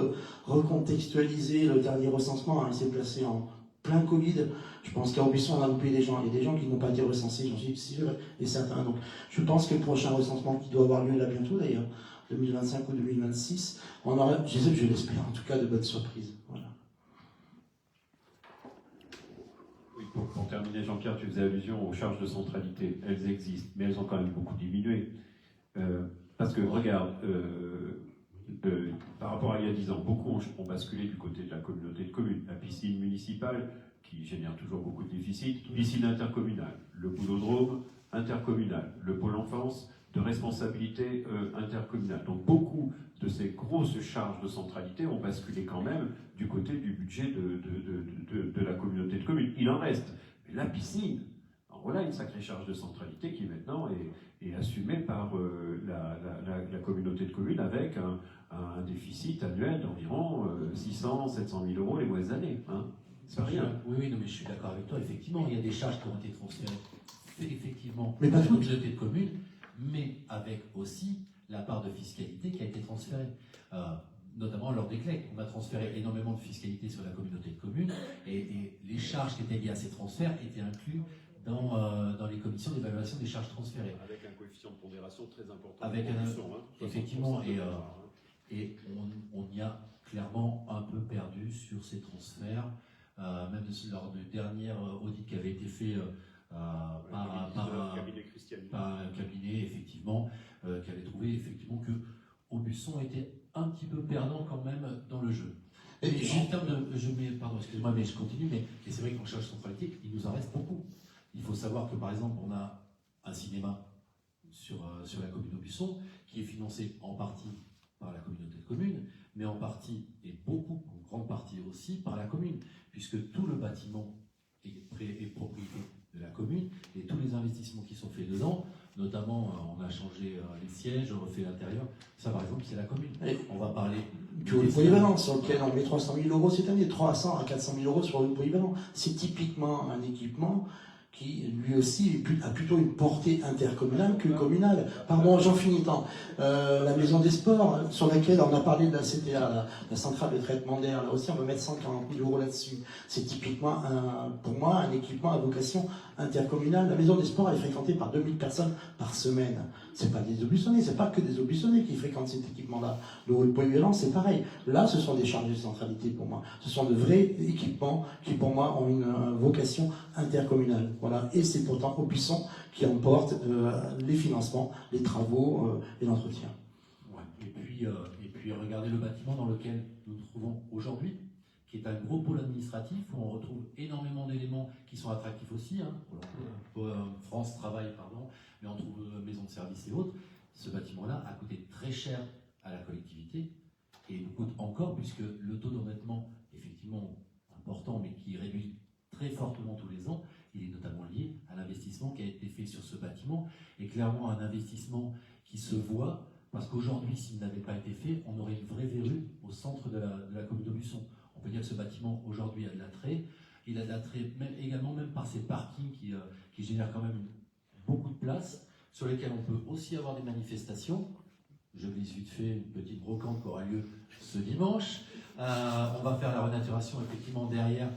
[SPEAKER 1] recontextualiser le dernier recensement. Il s'est placé en plein Covid. Je pense qu'à Aubusson, on a loupé des gens. Il y a des gens qui n'ont pas été recensés, j'en suis sûr et certain. Donc, je pense que le prochain recensement, qui doit avoir lieu là bientôt d'ailleurs, 2025 ou 2026, on aura, je l'espère, en tout cas, de bonnes surprises. Voilà.
[SPEAKER 3] Oui, pour terminer, Jean-Pierre, tu faisais allusion aux charges de centralité. Elles existent, mais elles ont quand même beaucoup diminué. Parce que, regarde, par rapport à il y a 10 ans, beaucoup ont basculé du côté de la communauté de communes. La piscine municipale, qui génère toujours beaucoup de déficits, piscine intercommunale, le boulodrome intercommunal, le pôle enfance de responsabilité intercommunale. Donc beaucoup de ces grosses charges de centralité ont basculé quand même du côté du budget de la communauté de communes. Il en reste. Mais la piscine, voilà une sacrée charge de centralité qui maintenant est assumée par la communauté de communes avec un déficit annuel d'environ 600, 700 000 euros les mois années. Hein. C'est pas rien.
[SPEAKER 7] Oui, non, mais je suis d'accord avec toi. Effectivement, il y a des charges qui ont été transférées effectivement
[SPEAKER 1] Mais pas
[SPEAKER 7] à la
[SPEAKER 1] toutes.
[SPEAKER 7] communauté de communes, mais avec aussi la part de fiscalité qui a été transférée. Notamment lors des CLEC, on a transféré énormément de fiscalité sur la communauté de communes et les charges qui étaient liées à ces transferts étaient incluses dans les commissions d'évaluation des charges transférées.
[SPEAKER 3] Avec un coefficient de pondération très important.
[SPEAKER 7] Avec effectivement, et on y a clairement un peu perdu sur ces transferts, même lors du dernier audit qui avait été fait par un cabinet, effectivement, qui avait trouvé effectivement que Aubusson était un petit peu perdant quand même dans le jeu. Et en termes de, pardon, excuse-moi, mais je continue, mais c'est vrai qu'en charge centralité, il nous en reste beaucoup. Il faut savoir que par exemple, on a un cinéma sur la commune d'Aubusson qui est financé en partie par la communauté de communes, mais en partie, et beaucoup, en grande partie aussi, par la commune, puisque tout le bâtiment est propriété de la commune, et tous les investissements qui sont faits dedans, notamment on a changé les sièges, on refait l'intérieur, ça par exemple c'est la commune. On va parler
[SPEAKER 1] Puis au polyvalent, sur lequel on met 300 000 euros cette année, 300 à 400 000 euros sur le polyvalent. C'est typiquement un équipement qui, lui aussi, a plutôt une portée intercommunale que communale. Pardon, j'en finis tant. La maison des sports, sur laquelle on a parlé de la CTA, la centrale de traitement d'air, là aussi, on va mettre 140 000 euros là-dessus. C'est typiquement, pour moi, un équipement à vocation intercommunale. La maison des sports, elle est fréquentée par 2000 personnes par semaine. C'est pas des Aubussonnais, c'est pas que des Aubussonnais qui fréquentent cet équipement-là. Le hall polyvalent, c'est pareil. Là, ce sont des charges de centralité pour moi. Ce sont de vrais équipements qui, pour moi, ont une vocation intercommunale. Voilà. Et c'est pourtant Aubusson qui emporte les financements, les travaux et l'entretien.
[SPEAKER 7] Ouais. Et puis regardez le bâtiment dans lequel nous nous trouvons aujourd'hui, qui est un gros pôle administratif où on retrouve énormément d'éléments qui sont attractifs aussi. France Travail, pardon, mais on trouve maison de service et autres. Ce bâtiment-là a coûté très cher à la collectivité et il coûte encore puisque le taux d'endettement, effectivement important, mais qui réduit très fortement tous les ans, il est notamment lié à l'investissement qui a été fait sur ce bâtiment et clairement un investissement qui se voit parce qu'aujourd'hui, s'il n'avait pas été fait, on aurait une vraie verrue au centre de la commune d'Aubusson. On peut dire que ce bâtiment aujourd'hui a de l'attrait. Il a de l'attrait également même par ses parkings qui génèrent quand même beaucoup de place, sur lesquels on peut aussi avoir des manifestations. Je glisse vite fait une petite brocante qui aura lieu ce dimanche. On va faire la renaturation effectivement derrière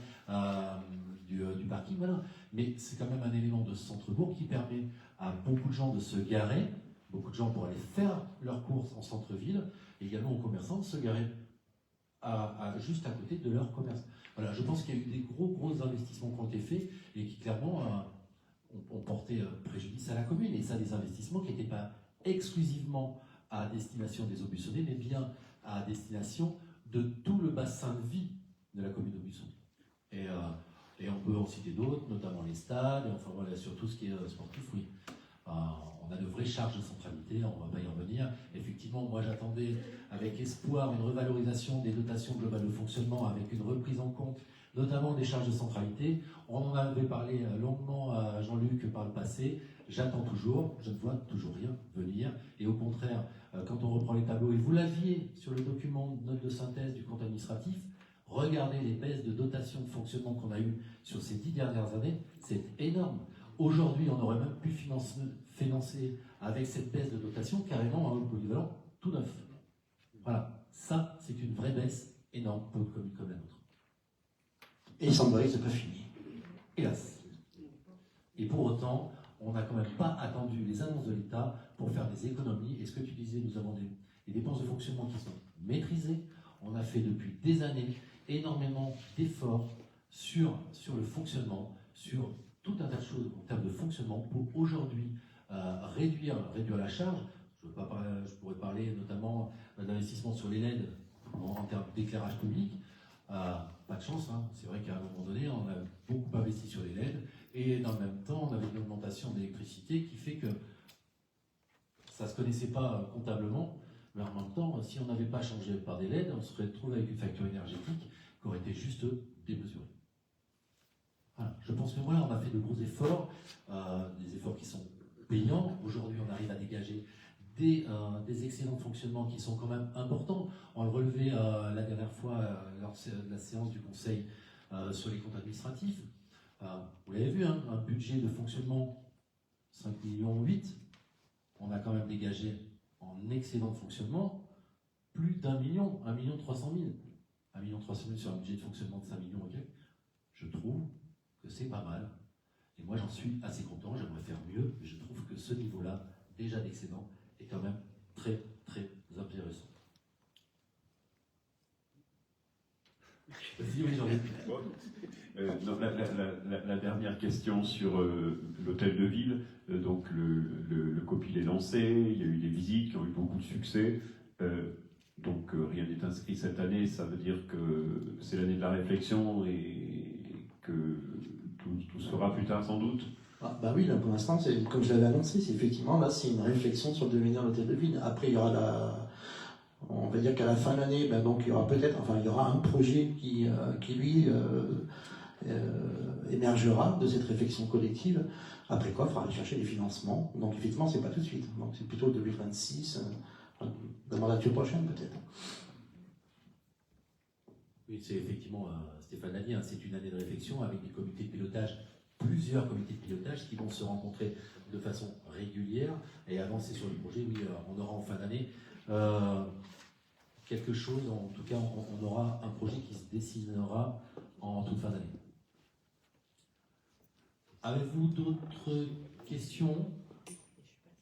[SPEAKER 7] du parking, voilà. Mais c'est quand même un élément de centre-bourg qui permet à beaucoup de gens de se garer, beaucoup de gens pour aller faire leurs courses en centre-ville, et également aux commerçants de se garer juste à côté de leur commerce. Voilà, je pense qu'il y a eu des gros investissements qui ont été faits et qui clairement ont porté préjudice à la commune. Et ça, des investissements qui n'étaient pas exclusivement à destination des Aubusonnais, mais bien à destination de tout le bassin de vie de la commune d'Aubusson. Et on peut en citer d'autres, notamment les stades, et enfin voilà, surtout ce qui est sportif, oui. On a de vraies charges de centralité, on ne va pas y revenir. Effectivement, moi j'attendais avec espoir une revalorisation des dotations globales de fonctionnement avec une reprise en compte, notamment des charges de centralité. On en avait parlé longuement à Jean-Luc par le passé. J'attends toujours, je ne vois toujours rien venir. Et au contraire, quand on reprend les tableaux, et vous l'aviez sur le document de note de synthèse du compte administratif, regardez les baisses de dotation de fonctionnement qu'on a eues sur ces 10 dernières années, c'est énorme. Aujourd'hui, on aurait même pu financer avec cette baisse de dotation carrément un polyvalent tout neuf. Voilà, ça c'est une vraie baisse énorme pour une commune comme la nôtre.
[SPEAKER 1] Et il semblerait que ce n'est pas fini.
[SPEAKER 7] Hélas. Et pour autant, on n'a quand même pas attendu les annonces de l'État pour faire des économies. Et ce que tu disais, nous avons des dépenses de fonctionnement qui sont maîtrisées. On a fait depuis des années énormément d'efforts sur le fonctionnement, sur tout un tas de choses en termes de fonctionnement pour aujourd'hui réduire la charge. Je pourrais parler notamment d'investissement sur les LED en termes d'éclairage public. Pas de chance, hein. C'est vrai qu'à un moment donné, on a beaucoup investi sur les LED et dans le même temps, on avait une augmentation d'électricité qui fait que ça ne se connaissait pas comptablement, mais en même temps, si on n'avait pas changé par des LED, on se serait retrouvé avec une facture énergétique qui aurait été juste démesurée. Voilà. Je pense que voilà, on a fait de gros efforts, des efforts qui sont payants. Aujourd'hui, on arrive à dégager des excellents de fonctionnement qui sont quand même importants. On le relevait la dernière fois lors de la séance du Conseil sur les comptes administratifs. Vous l'avez vu, hein, un budget de fonctionnement 5,8 millions. On a quand même dégagé en excellent de fonctionnement plus d'1 million, 1,3 million. 1,3 million sur un budget de fonctionnement de 5 millions, ok. Je trouve que c'est pas mal. Et moi, j'en suis assez content. J'aimerais faire mieux, mais je trouve que ce niveau-là, déjà d'excédent, est quand même très, très intéressant. Vas-y, oui,
[SPEAKER 3] non, la dernière question sur l'hôtel de ville. Donc le COPIL est lancé, il y a eu des visites qui ont eu beaucoup de succès. Donc rien n'est inscrit cette année, ça veut dire que c'est l'année de la réflexion et que tout se fera plus tard sans doute.
[SPEAKER 1] Bah oui, là pour l'instant, comme je l'avais annoncé, c'est effectivement là, c'est une réflexion sur le devenir de l'hôtel de ville. Après, il y aura on va dire qu'à la fin de l'année, donc il y aura il y aura un projet qui lui émergera de cette réflexion collective. Après quoi, il faudra aller chercher des financements. Donc effectivement, c'est pas tout de suite. Donc c'est plutôt 2026, la mandature prochaine peut-être.
[SPEAKER 7] Oui, c'est effectivement, Stéphane l'a dit, hein, c'est une année de réflexion avec des comités de pilotage, plusieurs comités de pilotage qui vont se rencontrer de façon régulière et avancer sur le projet. Oui, on aura en fin d'année quelque chose, en tout cas, on aura un projet qui se dessinera en toute fin d'année. Avez-vous d'autres questions?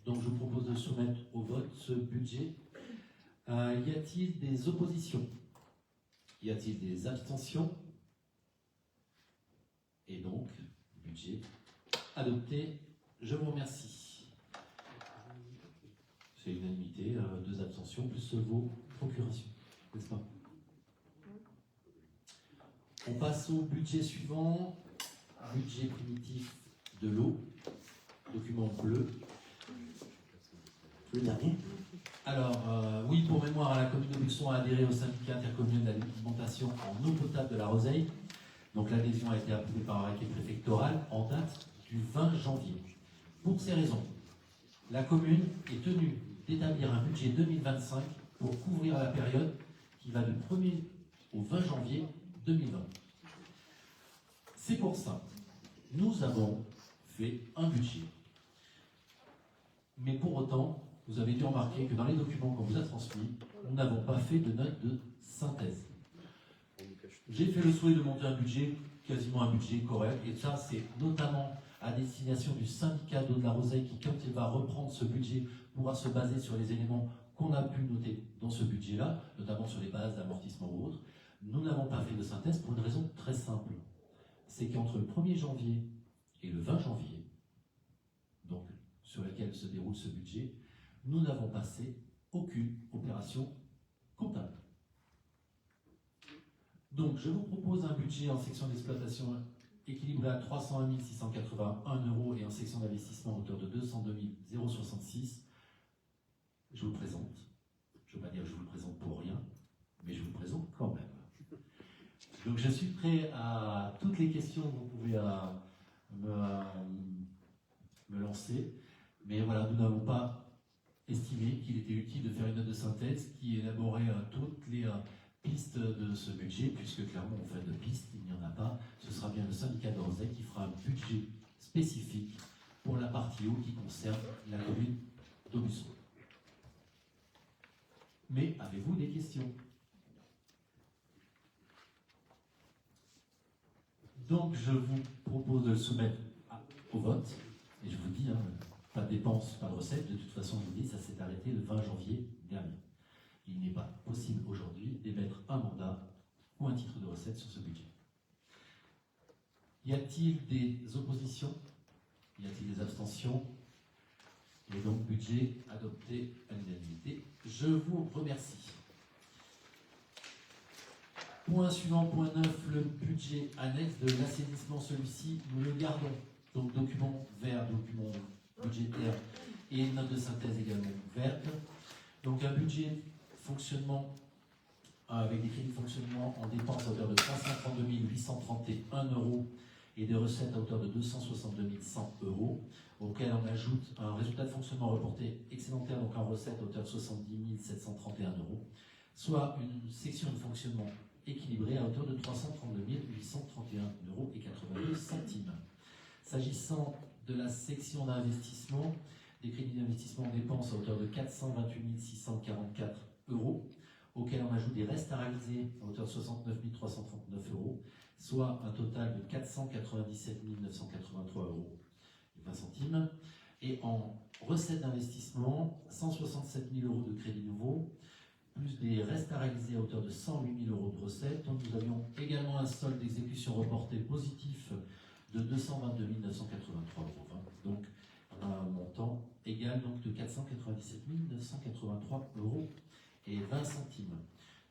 [SPEAKER 7] Donc je vous propose de soumettre au vote ce budget. Y a-t-il des oppositions? Y a-t-il des abstentions? Et donc, budget adopté. Je vous remercie. C'est l'unanimité, 2 abstentions, plus vos procurations, n'est-ce pas? On passe au budget suivant. Budget primitif de l'eau. Document bleu.
[SPEAKER 1] Le dernier.
[SPEAKER 7] Alors, oui, pour mémoire, la commune d'Aubusson a adhéré au syndicat intercommunal d'alimentation en eau potable de la Roseille. Donc l'adhésion a été approuvée par arrêté préfectoral en date du 20 janvier. Pour ces raisons, la commune est tenue d'établir un budget 2025 pour couvrir la période qui va du 1er au 20 janvier 2020. C'est pour ça, nous avons fait un budget. Mais pour autant, vous avez dû remarquer que dans les documents qu'on vous a transmis, nous n'avons pas fait de note de synthèse. J'ai fait le souhait de monter un budget, quasiment un budget correct, et ça c'est notamment à destination du syndicat d'eau de la Roseille qui, quand il va reprendre ce budget, pourra se baser sur les éléments qu'on a pu noter dans ce budget-là, notamment sur les bases d'amortissement ou autres. Nous n'avons pas fait de synthèse pour une raison très simple. C'est qu'entre le 1er janvier et le 20 janvier, donc sur lequel se déroule ce budget, nous n'avons passé aucune opération comptable. Donc, je vous propose un budget en section d'exploitation équilibré à 301 681 € et en section d'investissement à hauteur de 202 066. Je vous le présente. Je ne veux pas dire que je vous le présente pour rien, mais je vous le présente quand même. Donc, je suis prêt à toutes les questions que vous pouvez me lancer. Mais voilà, nous n'avons pas estimé qu'il était utile de faire une note de synthèse qui élaborait toutes les pistes de ce budget, puisque clairement on fait de pistes, il n'y en a pas. Ce sera bien le syndicat d'Orsay qui fera un budget spécifique pour la partie eau qui concerne la commune d'Aubusson. Mais avez-vous des questions? Donc je vous propose de le soumettre au vote, et je vous dis, pas de dépenses, pas de recettes, de toute façon je vous dis, ça s'est arrêté le 20 janvier dernier. Il n'est pas possible aujourd'hui d'émettre un mandat ou un titre de recette sur ce budget. Y a-t-il des oppositions? Y a-t-il des abstentions? Et donc budget adopté à l'unanimité. Je vous remercie. Point suivant, point 9, le budget annexe de l'assainissement. Celui-ci, nous le gardons. Donc document vert, document budgétaire et note de synthèse également verte. Donc un budget fonctionnement avec des crédits de fonctionnement en dépenses à hauteur de 332 831 € et des recettes à hauteur de 262 100 €, auquel on ajoute un résultat de fonctionnement reporté excédentaire, donc en recette à hauteur de 70 731 €, soit une section de fonctionnement équilibrée à hauteur de 332 831 € et 82 centimes. S'agissant de la section d'investissement, des crédits d'investissement en dépenses à hauteur de 428 644 €, auquel on ajoute des restes à réaliser à hauteur de 69 339 €, soit un total de 497 983 € et 20 centimes. Et en recettes d'investissement, 167 000 € de crédits nouveaux, plus des restes à réaliser à hauteur de 108 000 € de recettes. Donc nous avions également un solde d'exécution reporté positif de 222 983 €. Donc on a un montant égal donc de 497 983 € et 20 centimes.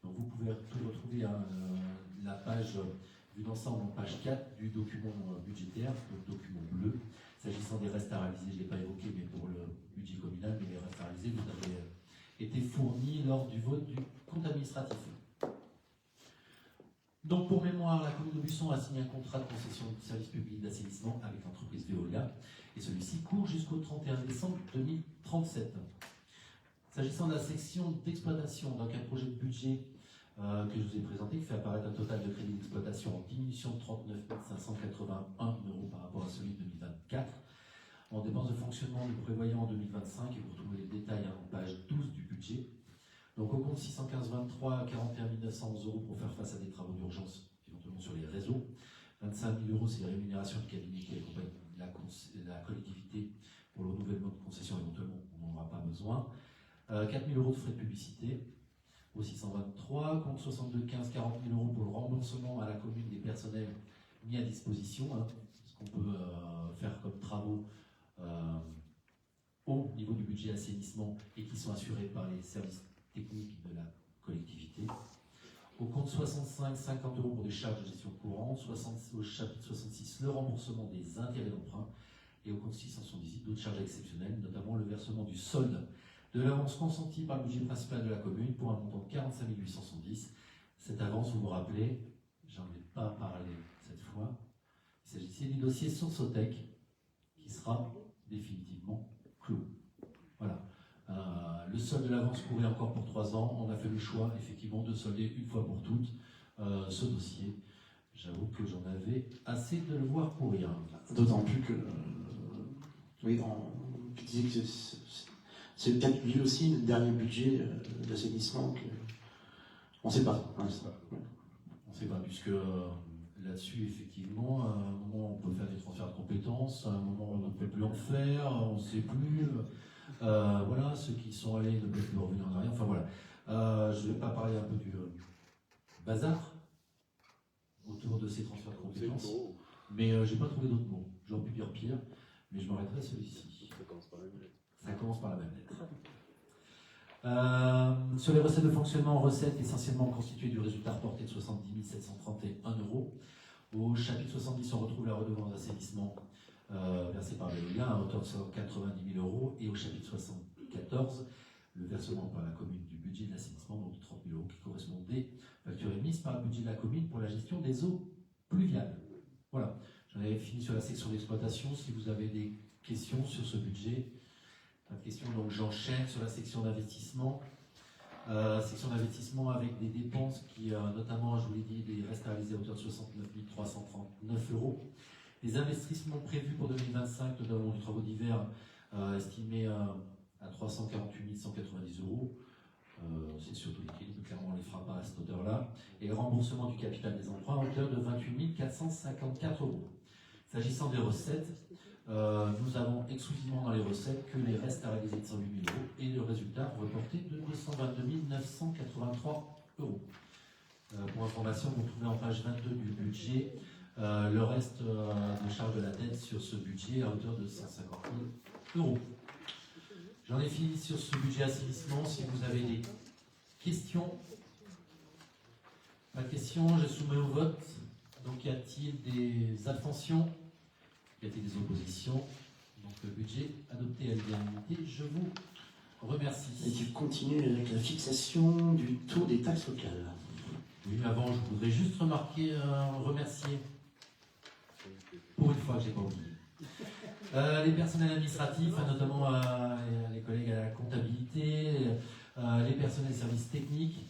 [SPEAKER 7] Donc vous pouvez tout retrouver la page vue d'ensemble en page 4 du document budgétaire, donc document bleu. S'agissant des restes à réaliser, je ne l'ai pas évoqué, mais pour le budget communal, mais les restes à réaliser, vous avez été fournis lors du vote du compte administratif. Donc pour mémoire, la commune d'Aubusson a signé un contrat de concession de service public d'assainissement avec l'entreprise Veolia, et celui-ci court jusqu'au 31 décembre 2037. S'agissant de la section d'exploitation, donc un projet de budget que je vous ai présenté, qui fait apparaître un total de crédit d'exploitation en diminution de 39 581 € par rapport à celui de 2024. En dépenses de fonctionnement, nous prévoyons en 2025, et vous retrouvez les détails en page 12 du budget. Donc au compte 615-23, 41 911 € pour faire face à des travaux d'urgence, éventuellement sur les réseaux. 25 000 €, c'est les rémunérations de cabinet qui accompagnent la collectivité pour le renouvellement de concession, éventuellement on n'en aura pas besoin. 4 000 € de frais de publicité. Au 623, compte 62-15, 40 000 € pour le remboursement à la commune des personnels mis à disposition, ce qu'on peut faire comme travaux au niveau du budget assainissement et qui sont assurés par les services techniques de la collectivité. Au compte 65, 50 € pour des charges de gestion courante, au chapitre 66, le remboursement des intérêts d'emprunt, et au compte 678, d'autres charges exceptionnelles, notamment le versement du solde de l'avance consentie par le budget principal de la commune pour un montant de 45 870. Cette avance, vous vous rappelez, j'en ai pas parlé cette fois, il s'agissait du dossier Sourcotech qui sera définitivement clos. Voilà. Le solde de l'avance courait encore pour 3 ans. On a fait le choix, effectivement, de solder une fois pour toutes ce dossier. J'avoue que j'en avais assez de le voir courir.
[SPEAKER 1] D'autant plus que, oui, tu disais que c'est peut-être lui aussi le dernier budget d'assainissement on ne sait pas.
[SPEAKER 7] On ne sait pas, puisque là-dessus, effectivement, à un moment on peut faire des transferts de compétences, à un moment on ne peut plus en faire, on ne sait plus. Voilà, ceux qui sont allés ne peuvent plus revenir en arrière. Enfin voilà. Je ne vais pas parler un peu du bazar autour de ces transferts de compétences, mais j'ai pas trouvé d'autres mots. J'aurais pu dire pire, mais je m'arrêterai à celui-ci.
[SPEAKER 6] Ça commence par la même lettre.
[SPEAKER 7] Ça commence par la même lettre. Sur les recettes de fonctionnement, recettes essentiellement constituées du résultat reporté de 70 731 €. Au chapitre 70, on retrouve la redevance d'assainissement versée par Veolia à hauteur de 90 000 €. Et au chapitre 74, le versement par la commune du budget de l'assainissement, donc de 30 000 € qui correspondait facture émise par le budget de la commune pour la gestion des eaux pluviales. Voilà, j'en avais fini sur la section d'exploitation. Si vous avez des questions sur ce budget, pas de questions, donc j'enchaîne sur la section d'investissement. Section d'investissement avec des dépenses qui, notamment, je vous l'ai dit, des restes à réaliser à hauteur de 69 339 €. Les investissements prévus pour 2025, notamment du travaux d'hiver, estimés à 348 190 €. C'est surtout l'équilibre, clairement on ne les fera pas à cette hauteur-là. Et le remboursement du capital des emprunts à hauteur de 28 454 €. S'agissant des recettes, nous avons exclusivement dans les recettes que les restes à réaliser de 108 000 € et le résultat reporté de 222 983 €. Pour information, vous trouvez en page 22 du budget le reste de charge de la dette sur ce budget à hauteur de 150 000 €. J'en ai fini sur ce budget assainissement. Si vous avez des questions, pas de questions, je soumets au vote. Donc y a-t-il des abstentions? Y a-t-il des oppositions? Donc le budget adopté à l'unanimité, je vous remercie.
[SPEAKER 1] Et tu continues avec la fixation du taux des taxes locales.
[SPEAKER 7] Oui, mais avant, je voudrais juste remercier, pour une fois que je n'ai pas oublié, les personnels administratifs, notamment les collègues à la comptabilité, les personnels des services techniques,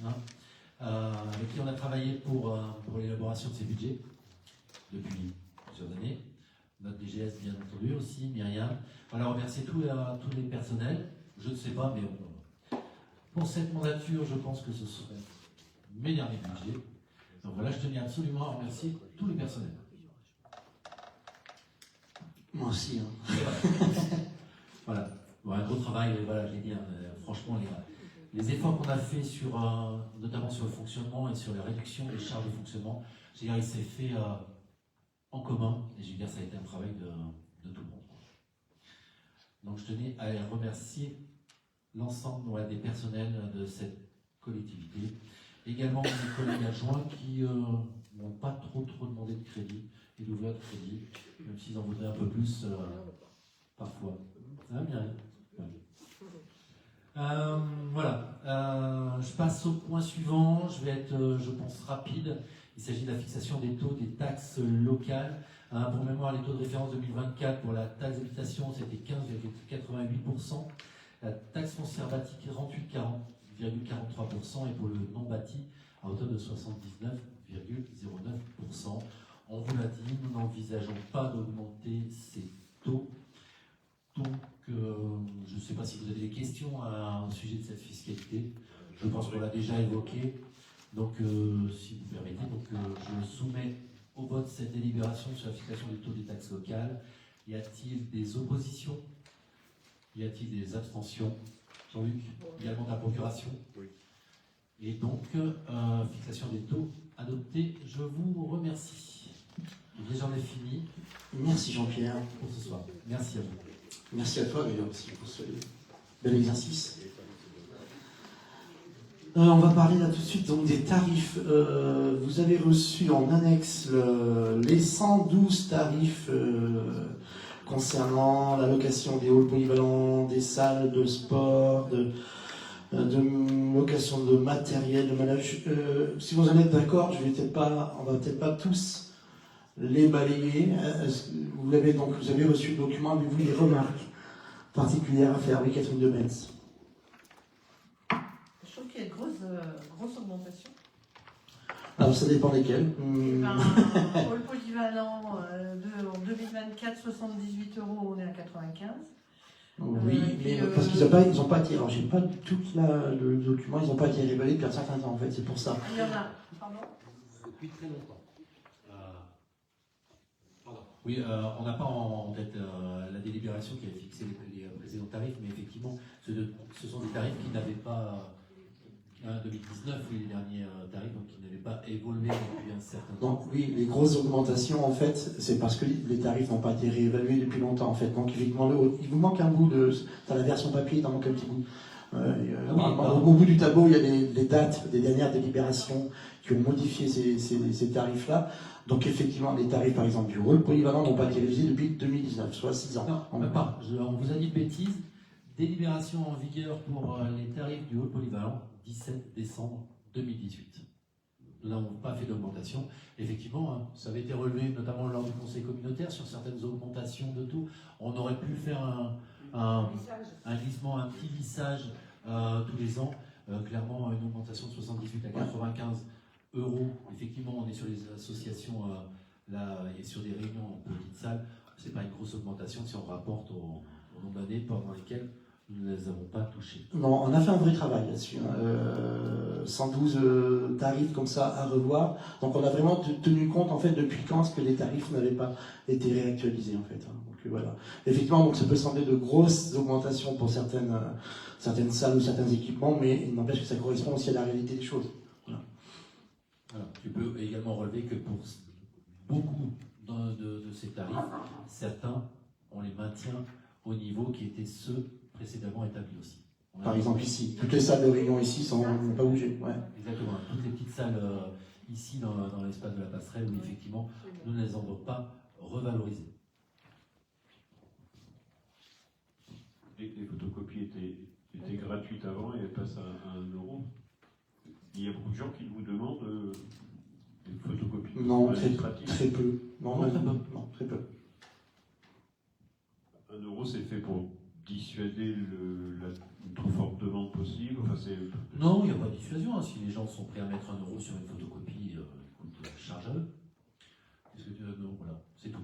[SPEAKER 7] avec qui on a travaillé pour l'élaboration de ces budgets depuis plusieurs années. Notre DGS, bien entendu, aussi, Myriam. Voilà, remercier tous les personnels. Je ne sais pas, mais pour cette mandature, je pense que ce serait mes derniers budgets. Donc voilà, je tenais absolument à remercier tous les personnels.
[SPEAKER 1] Moi aussi.
[SPEAKER 7] Voilà. Bon, un gros travail, voilà, je l'ai dit, franchement, les efforts qu'on a fait notamment sur le fonctionnement et sur les réductions des charges de fonctionnement, je veux dire, il s'est fait en commun, et je veux dire, ça a été un travail de tout le monde. Donc je tenais à remercier l'ensemble des personnels de cette collectivité, également mes collègues adjoints qui n'ont pas trop demandé de crédit et d'ouvrir de crédit, même s'ils en voudraient un peu plus parfois. Ça va bien. Voilà, je passe au point suivant, je vais être, je pense, rapide. Il s'agit de la fixation des taux des taxes locales. Pour mémoire, les taux de référence 2024 pour la taxe d'habitation, c'était 15,88%. La taxe foncière bâtie, 38,43%. Et pour le non bâti, à hauteur de 79,09%. On vous l'a dit, nous n'envisageons pas d'augmenter ces taux. Donc, je ne sais pas si vous avez des questions au sujet de cette fiscalité. Je pense qu'on l'a déjà évoqué. Donc, si vous permettez, je soumets au vote cette délibération sur la fixation des taux des taxes locales. Y a-t-il des oppositions? Y a-t-il des abstentions? Jean-Luc, également de la procuration?
[SPEAKER 6] Oui.
[SPEAKER 7] Et donc, fixation des taux adoptés. Je vous remercie. Et j'en ai fini.
[SPEAKER 1] Merci Jean-Pierre.
[SPEAKER 7] Pour ce soir. Merci à vous.
[SPEAKER 1] Merci à toi d'ailleurs aussi pour ce bel exercice. On va parler là tout de suite donc des tarifs. Vous avez reçu en annexe les 112 tarifs concernant la location des halls polyvalents, des salles de sport, de location de matériel, de manège. Si vous en êtes d'accord, on va peut-être pas tous les balayer. Vous avez reçu le document, avez-vous des remarques particulières à faire avec Catherine de Metz?
[SPEAKER 4] Je trouve qu'il y a une grosse augmentation.
[SPEAKER 1] Alors ça dépend desquels.
[SPEAKER 4] Pour le polyvalent, en 2024, 78 €, on est à 95.
[SPEAKER 1] Oui, mais parce qu'ils n'ont pas été. Alors j'ai pas tout le document, ils n'ont pas été révélés depuis un certain temps en fait, c'est pour ça.
[SPEAKER 4] Il y en a, pardon.
[SPEAKER 7] Depuis très longtemps. Oui, on n'a pas en tête la délibération qui avait fixé les précédents tarifs, mais effectivement, ce sont des tarifs qui n'avaient pas, 2019, oui, les derniers tarifs, donc qui n'avaient pas évolué depuis un certain temps.
[SPEAKER 1] Donc oui, les grosses augmentations, en fait, c'est parce que les tarifs n'ont pas été réévalués depuis longtemps, en fait. Donc effectivement, il vous manque un bout de... T'as la version papier, il t'en manque un petit bout. Au bout du tableau, il y a les dates des dernières délibérations qui ont modifié ces tarifs-là. Donc effectivement, les tarifs, par exemple, du rôle polyvalent n'ont pas été révisés depuis 2019, soit 6 ans.
[SPEAKER 7] Non, même pas. On vous a dit de bêtises. Délibération en vigueur pour les tarifs du hall polyvalent, 17 décembre 2018. Nous n'avons pas fait d'augmentation. Effectivement, hein, ça avait été relevé notamment lors du conseil communautaire sur certaines augmentations de taux. On aurait pu faire un glissement, un petit lissage tous les ans. Clairement, une augmentation de 78 à 95 euros. Effectivement, on est sur les associations là, et sur des réunions en petite salle. Ce n'est pas une grosse augmentation si on rapporte au nombre d'années pendant lesquelles nous ne les avons pas touchés.
[SPEAKER 1] Non, on a fait un vrai travail là-dessus. 112 tarifs comme ça à revoir. Donc on a vraiment tenu compte en fait depuis quand est-ce que les tarifs n'avaient pas été réactualisés en fait. Donc voilà. Effectivement, donc ça peut sembler de grosses augmentations pour certaines salles ou certains équipements, mais il n'empêche que ça correspond aussi à la réalité des choses. Voilà.
[SPEAKER 7] Voilà. Tu peux également relever que pour beaucoup de ces tarifs, certains, on les maintient au niveau qui était ceux précédemment établis aussi.
[SPEAKER 1] Par exemple ici, toutes les salles de réunion ici n'ont pas bougé. Ouais.
[SPEAKER 7] Exactement, toutes les petites salles ici dans l'espace de la passerelle où effectivement nous ne les avons pas revalorisées.
[SPEAKER 3] Les photocopies étaient gratuites avant et elles passent à 1 euro. Il y a beaucoup de gens qui vous demandent des photocopies.
[SPEAKER 1] Non, très peu. Non, très peu.
[SPEAKER 3] 1 euro, c'est fait pour dissuader une trop forte demande possible. Enfin,
[SPEAKER 7] non, il n'y a pas de dissuasion. Hein. Si les gens sont prêts à mettre 1 euro sur une photocopie, écoute, charge à eux. Voilà, c'est tout.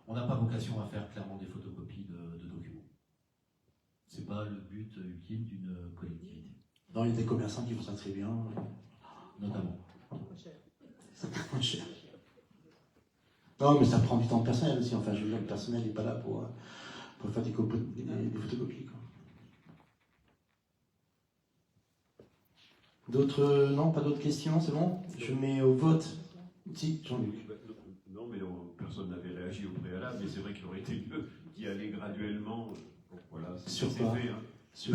[SPEAKER 7] On n'a pas vocation à faire clairement des photocopies de documents. Ce n'est pas le but ultime d'une collectivité.
[SPEAKER 1] Non, il y a des commerçants qui font ça très bien.
[SPEAKER 7] Notamment.
[SPEAKER 1] Ça coûte moins cher. Non, mais ça prend du temps personnel aussi. Enfin, je veux dire, le personnel n'est pas là pour faire des photocopies. Quoi. D'autres, non, pas d'autres questions, c'est bon? Je mets au vote. Si, Jean-Luc.
[SPEAKER 3] Non, mais personne n'avait réagi au préalable, mais c'est vrai qu'il aurait été mieux d'y aller graduellement. Donc voilà, c'est fait. Hein. Sur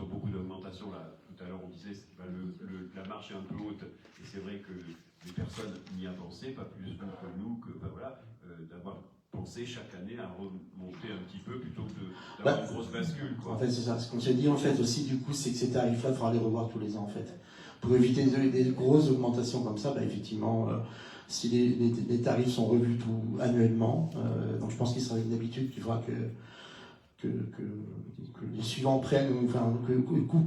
[SPEAKER 3] beaucoup d'augmentations, là, tout à l'heure on disait la marche est un peu haute, et c'est vrai que les personnes n'y a pensé, pas plus vous que nous, d'avoir pensé chaque année à remonter un petit peu plutôt que d'avoir une grosse bascule. Quoi.
[SPEAKER 1] En fait, c'est ça. Ce qu'on s'est dit en fait aussi, du coup, c'est que ces tarifs-là, il faudra les revoir tous les ans en fait. Pour éviter des grosses augmentations comme ça, effectivement, si les tarifs sont revus annuellement, donc je pense qu'il sera une habitude qu'il faudra que les suivants prennent, enfin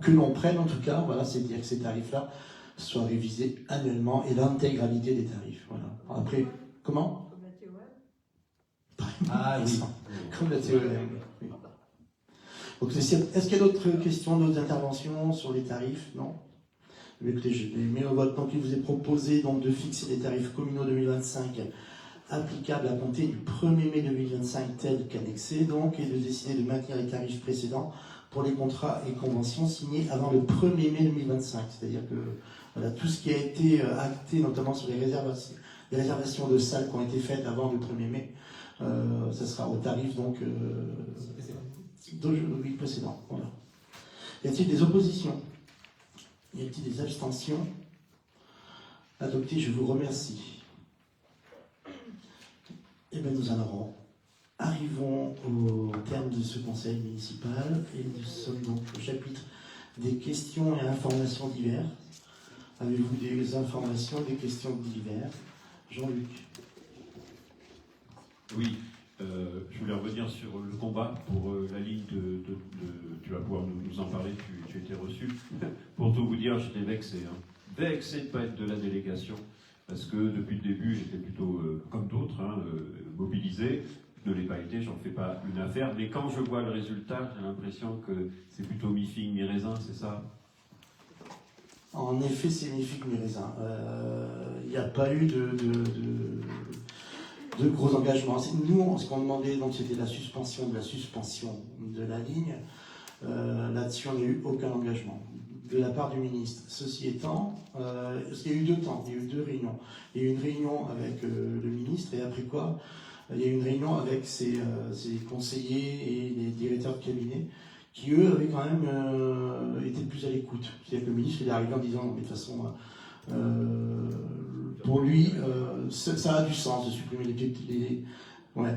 [SPEAKER 1] que l'on prenne en tout cas, voilà, c'est-à-dire que ces tarifs-là soient révisés annuellement et l'intégralité des tarifs. Voilà. Après, comment?
[SPEAKER 5] Comme la TOL.
[SPEAKER 7] Ah oui.
[SPEAKER 1] Comme la TOL. Oui. Donc, est-ce qu'il y a d'autres questions, d'autres interventions sur les tarifs? Non? Écoutez, je les mets au vote. Donc, il vous est proposé donc, de fixer les tarifs communaux 2025 applicables à compter du 1er mai 2025 tel qu'annexé, donc, et de décider de maintenir les tarifs précédents pour les contrats et conventions signés avant le 1er mai 2025. C'est-à-dire que voilà, tout ce qui a été acté, notamment sur les réservations de salles qui ont été faites avant le 1er mai, ça sera au tarif donc précédent. Voilà. Y a-t-il des oppositions? Y a-t-il des abstentions? Adopté, je vous remercie. Eh bien, nous arrivons au terme de ce conseil municipal et nous sommes donc au chapitre des questions et informations diverses. Avez-vous des informations, des questions diverses? Jean-Luc.
[SPEAKER 3] Oui, je voulais revenir sur le combat pour la ligne tu vas pouvoir nous en parler, tu étais reçu. Pour tout vous dire, j'étais vexé. Vexé de ne pas être de la délégation, parce que depuis le début, j'étais plutôt, comme d'autres, mobilisé. Je ne l'ai pas été, j'en fais pas une affaire, mais quand je vois le résultat, j'ai l'impression que c'est plutôt mi-figue, mi-raisin, c'est ça?
[SPEAKER 1] En effet, c'est mi-figue, mi-raisin. Il n'y a pas eu de gros engagements. Nous, ce qu'on demandait, donc, c'était la suspension de la ligne. Là-dessus, on n'a eu aucun engagement de la part du ministre. Ceci étant, parce qu'il y a eu 2 temps, il y a eu 2 réunions. Il y a eu une réunion avec le ministre, et après quoi, il y a eu une réunion avec ses conseillers et les directeurs de cabinet qui, eux, avaient quand même été plus à l'écoute. C'est-à-dire que le ministre il est arrivé en disant, mais de toute façon, pour lui, ça a du sens de supprimer les... Ouais,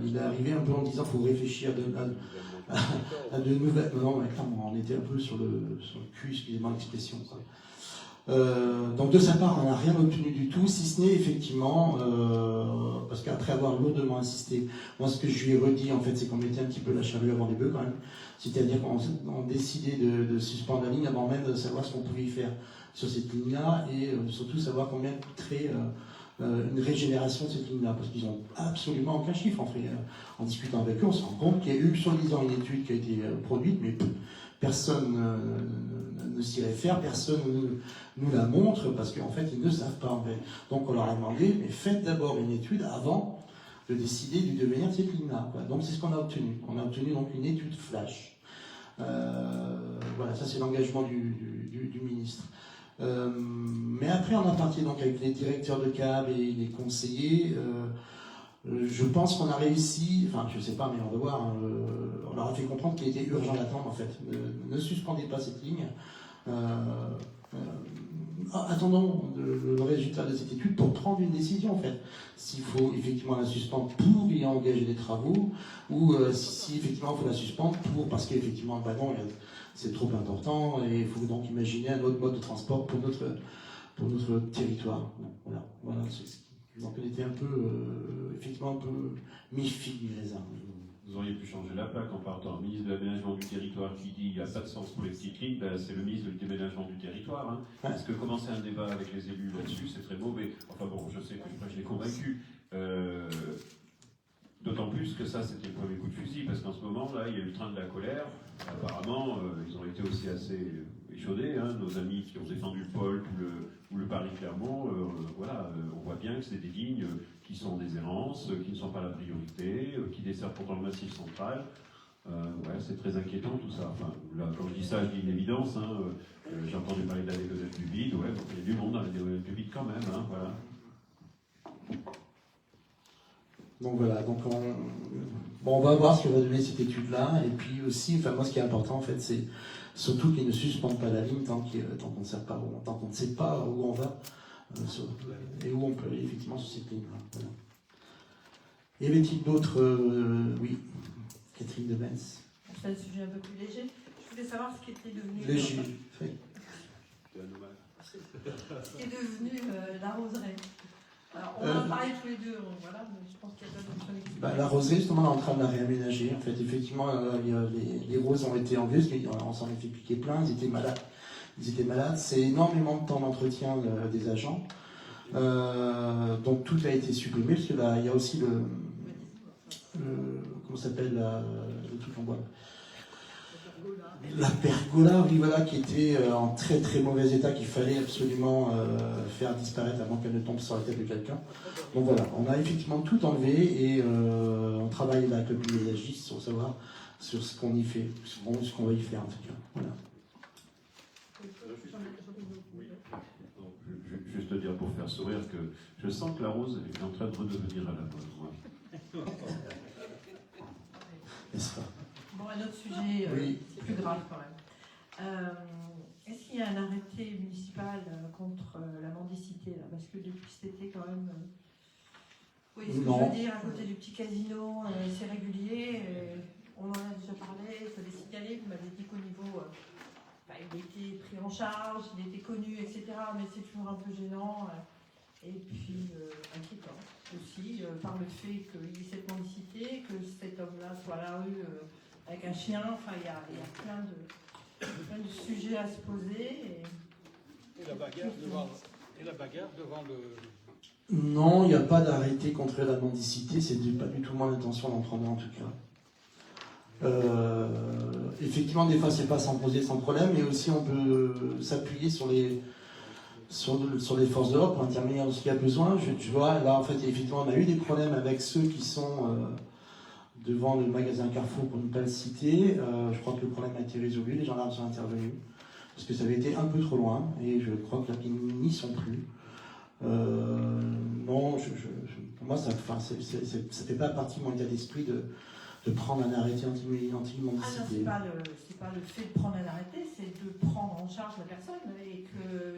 [SPEAKER 1] il est arrivé un peu en disant, il faut réfléchir à de nouvelles... Non, clairement, on était un peu sur le cul, excusez-moi l'expression, quoi. Donc de sa part, on n'a rien obtenu du tout, si ce n'est effectivement, parce qu'après avoir lourdement insisté, moi ce que je lui ai redit en fait, c'est qu'on mettait un petit peu la charrue avant les bœufs quand même, c'est-à-dire qu'on décidait de suspendre la ligne avant même de savoir ce qu'on pouvait y faire sur cette ligne-là, et surtout savoir combien coûterait une régénération de cette ligne-là, parce qu'ils n'ont absolument aucun chiffre. En discutant avec eux, on se rend compte qu'il y a eu soi-disant une étude qui a été produite, mais personne ne s'y réfère, personne nous la montre, parce qu'en fait, ils ne savent pas. En fait. Donc on leur a demandé, mais faites d'abord une étude avant de décider du devenir de cette ligne-là. Donc c'est ce qu'on a obtenu. On a obtenu donc une étude flash. Voilà, ça c'est l'engagement du ministre. Mais après, on a parti donc avec les directeurs de CAB et les conseillers. Je pense qu'on a réussi, enfin je sais pas, mais on va voir, on leur a fait comprendre qu'il était urgent d'attendre en fait. Ne suspendez pas cette ligne. Attendons le résultat de cette étude pour prendre une décision en fait. S'il faut effectivement la suspendre pour y engager des travaux, ou si effectivement il faut la suspendre parce qu'effectivement, bah non, c'est trop important et il faut donc imaginer un autre mode de transport pour notre territoire. Voilà, donc on était un peu, effectivement un peu mi-figue, mi-raisin.
[SPEAKER 3] Vous auriez pu changer la plaque en partant. Le ministre de l'aménagement du territoire qui dit il n'y a pas de sens pour les petites lignes, ben, c'est le ministre du déménagement du territoire. Hein. Ouais. Parce que commencer un débat avec les élus là-dessus, c'est très mauvais. Enfin bon, je sais que je l'ai convaincu. D'autant plus que ça, c'était le premier coup de fusil, parce qu'en ce moment, là, il y a eu le train de la colère. Apparemment, ils ont été aussi assez échaudés, hein, nos amis qui ont défendu le POLT ou le Paris-Clermont. Voilà, on voit bien que c'est des lignes qui sont des errances, qui ne sont pas la priorité, qui desservent pourtant le massif central. Ouais, c'est très inquiétant tout ça. Enfin, là, quand je dis ça, je dis une évidence. Hein, j'ai entendu parler de la décodette du vide. Ouais, il y a du monde dans la décodette du vide quand même. Hein, voilà.
[SPEAKER 1] Donc voilà, donc on va voir ce que va donner cette étude-là. Et puis aussi, enfin moi ce qui est important en fait, c'est surtout qu'ils ne suspendent pas la ligne tant qu'on ne sait pas où on va et où on peut aller effectivement sur cette ligne-là. Voilà. Y avait-il d'autres oui, Catherine de Metz.
[SPEAKER 4] C'est un sujet un peu plus léger. Je voulais savoir ce qui était devenu...
[SPEAKER 1] Léger,
[SPEAKER 4] ce qui est devenu la roseraie. Alors, on en a parlé tous les deux, voilà, mais je pense qu'il y a d'autres choses.
[SPEAKER 1] La roseraie, justement, on est en train de la réaménager. En fait, effectivement, les roses ont été enlevées, parce qu'on s'en est fait piquer plein, ils étaient malades. C'est énormément de temps d'entretien des agents. Donc tout a été supprimé, parce que là, il y a aussi comment s'appelle le truc en bois. La pergola, oui, voilà, qui était en très très mauvais état, qu'il fallait absolument faire disparaître avant qu'elle ne tombe sur la tête de quelqu'un. Donc voilà, on a effectivement tout enlevé et on travaille là avec le paysagiste pour savoir sur ce qu'on y fait, ce qu'on va y faire en tout cas. Voilà.
[SPEAKER 3] Juste dire pour faire sourire que je sens que la rose est en train de redevenir à la mode.
[SPEAKER 1] N'est-ce pas?
[SPEAKER 4] Bon, un autre sujet
[SPEAKER 1] oui.
[SPEAKER 4] Plus grave quand même. Est-ce qu'il y a un arrêté municipal contre la mendicité là? Parce que depuis cet été quand même... Oui, ce que je veux dire, à côté du petit casino, c'est régulier. On en a déjà parlé, il fallait signaler. Vous m'avez dit qu'au niveau... il a été pris en charge, il était connu, etc. Mais c'est toujours un peu gênant. Et puis inquiétant aussi par le fait qu'il y ait cette mendicité, que cet homme-là soit à la rue avec un chien. Enfin, il y a plein de sujets à se poser.
[SPEAKER 6] Et la bagarre devant le...
[SPEAKER 1] Non, il n'y a pas d'arrêté contre la mendicité, c'est pas du tout mon intention d'en prendre en tout cas. Effectivement, des fois, c'est pas sans poser sans problème, mais aussi on peut s'appuyer sur les forces de l'ordre pour intervenir lorsqu'il y a besoin. Je vois, là, en fait, effectivement, on a eu des problèmes avec ceux qui sont devant le magasin Carrefour, pour ne pas le citer. Je crois que le problème a été résolu, les gendarmes sont intervenus, parce que ça avait été un peu trop loin, et je crois que là, ils n'y sont plus. Non, pour moi, ça fait pas partie de mon état d'esprit de prendre un arrêté
[SPEAKER 4] Ah non,
[SPEAKER 1] anti-mendicité.
[SPEAKER 4] c'est pas le fait de prendre un arrêté, c'est de prendre en charge la personne et que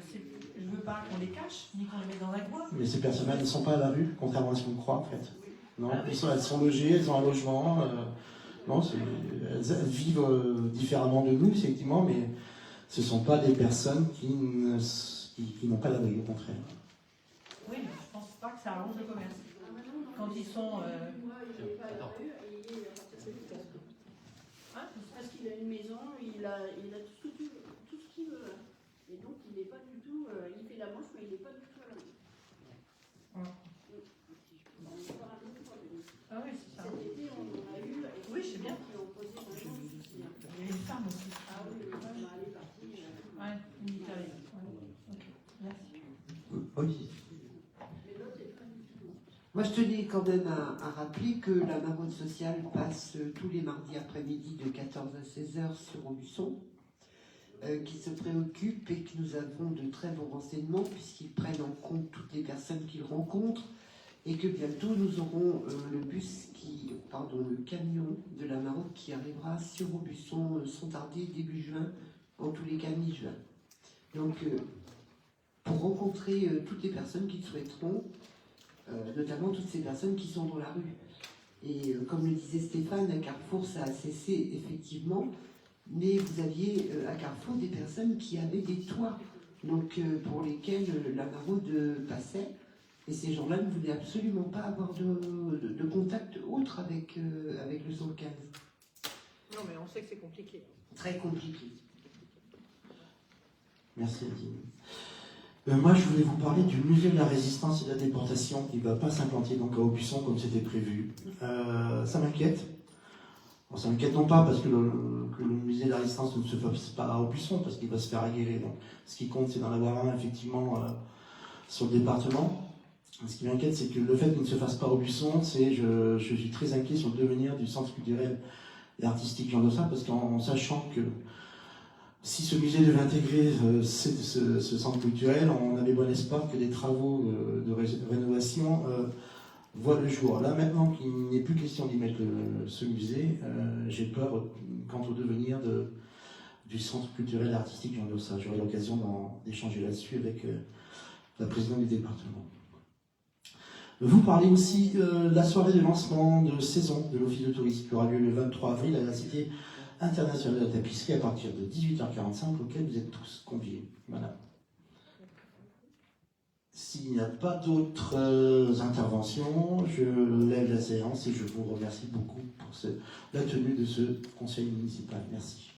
[SPEAKER 4] je veux pas qu'on les cache ni qu'on les mette dans un coin.
[SPEAKER 1] Mais ces personnes-là ne sont pas à la rue, contrairement à ce qu'on croit en fait. Non,
[SPEAKER 4] Ah oui.
[SPEAKER 1] elles sont logées, elles ont un logement. Non, elles vivent différemment de nous, effectivement, mais ce ne sont pas des personnes qui n'ont pas d'abri, au contraire.
[SPEAKER 4] Oui, mais je pense pas que ça arrange le commerce. Quand ils sont...
[SPEAKER 7] Attends.
[SPEAKER 5] Parce qu'il a une maison, il a tout ce qu'il veut. Et donc il n'est pas du tout. Il fait la manche, mais il n'est pas du tout à la main.
[SPEAKER 4] Ah oui, c'est ça.
[SPEAKER 5] Cet été, on a eu.
[SPEAKER 4] Oui, je sais bien.
[SPEAKER 5] Qui ont posé vraiment de soucis.
[SPEAKER 4] Il y a une femme aussi.
[SPEAKER 5] Ah oui, elle est partie.
[SPEAKER 4] Ouais, une Italienne. Ouais. Ok, merci.
[SPEAKER 1] Oui.
[SPEAKER 8] Moi, je tenais quand même à rappeler que la maraude sociale passe tous les mardis après-midi de 14 à 16 heures sur Aubusson, qui se préoccupe et que nous avons de très bons renseignements puisqu'ils prennent en compte toutes les personnes qu'ils rencontrent et que bientôt nous aurons le camion de la maraude qui arrivera sur Aubusson sans tarder début juin, en tous les cas mi-juin. Donc, pour rencontrer toutes les personnes qui le souhaiteront, notamment toutes ces personnes qui sont dans la rue. Et comme le disait Stéphane, à Carrefour, ça a cessé effectivement, mais vous aviez à Carrefour des personnes qui avaient des toits, donc pour lesquels la maraude passait, et ces gens-là ne voulaient absolument pas avoir de contact autre avec le 115.
[SPEAKER 4] Non, mais on sait que c'est compliqué.
[SPEAKER 8] Très compliqué.
[SPEAKER 1] Merci Adine. Moi, je voulais vous parler du musée de la résistance et de la déportation qui ne va pas s'implanter donc à Aubusson comme c'était prévu. Ça m'inquiète. Bon, ça m'inquiète non pas parce que le musée de la résistance ne se fasse pas à Aubusson, parce qu'il va se faire aguerrer. Donc, ce qui compte, c'est d'en avoir un effectivement sur le département. Ce qui m'inquiète, c'est que le fait qu'il ne se fasse pas à Aubusson, je suis très inquiet sur le devenir du centre culturel et artistique Jean Dossat, parce qu'en sachant que si ce musée devait intégrer ce centre culturel, on avait bon espoir que des travaux de rénovation voient le jour. Là, maintenant qu'il n'est plus question d'y mettre ce musée, j'ai peur quant au devenir du centre culturel et artistique Jean Dossat. J'aurai l'occasion d'échanger là-dessus avec la présidente du département. Vous parlez aussi de la soirée de lancement de saison de l'Office de tourisme qui aura lieu le 23 avril à la Cité internationale de la tapisserie à partir de 18h45, auquel vous êtes tous conviés. Voilà. S'il n'y a pas d'autres interventions, je lève la séance et je vous remercie beaucoup pour la tenue de ce conseil municipal. Merci.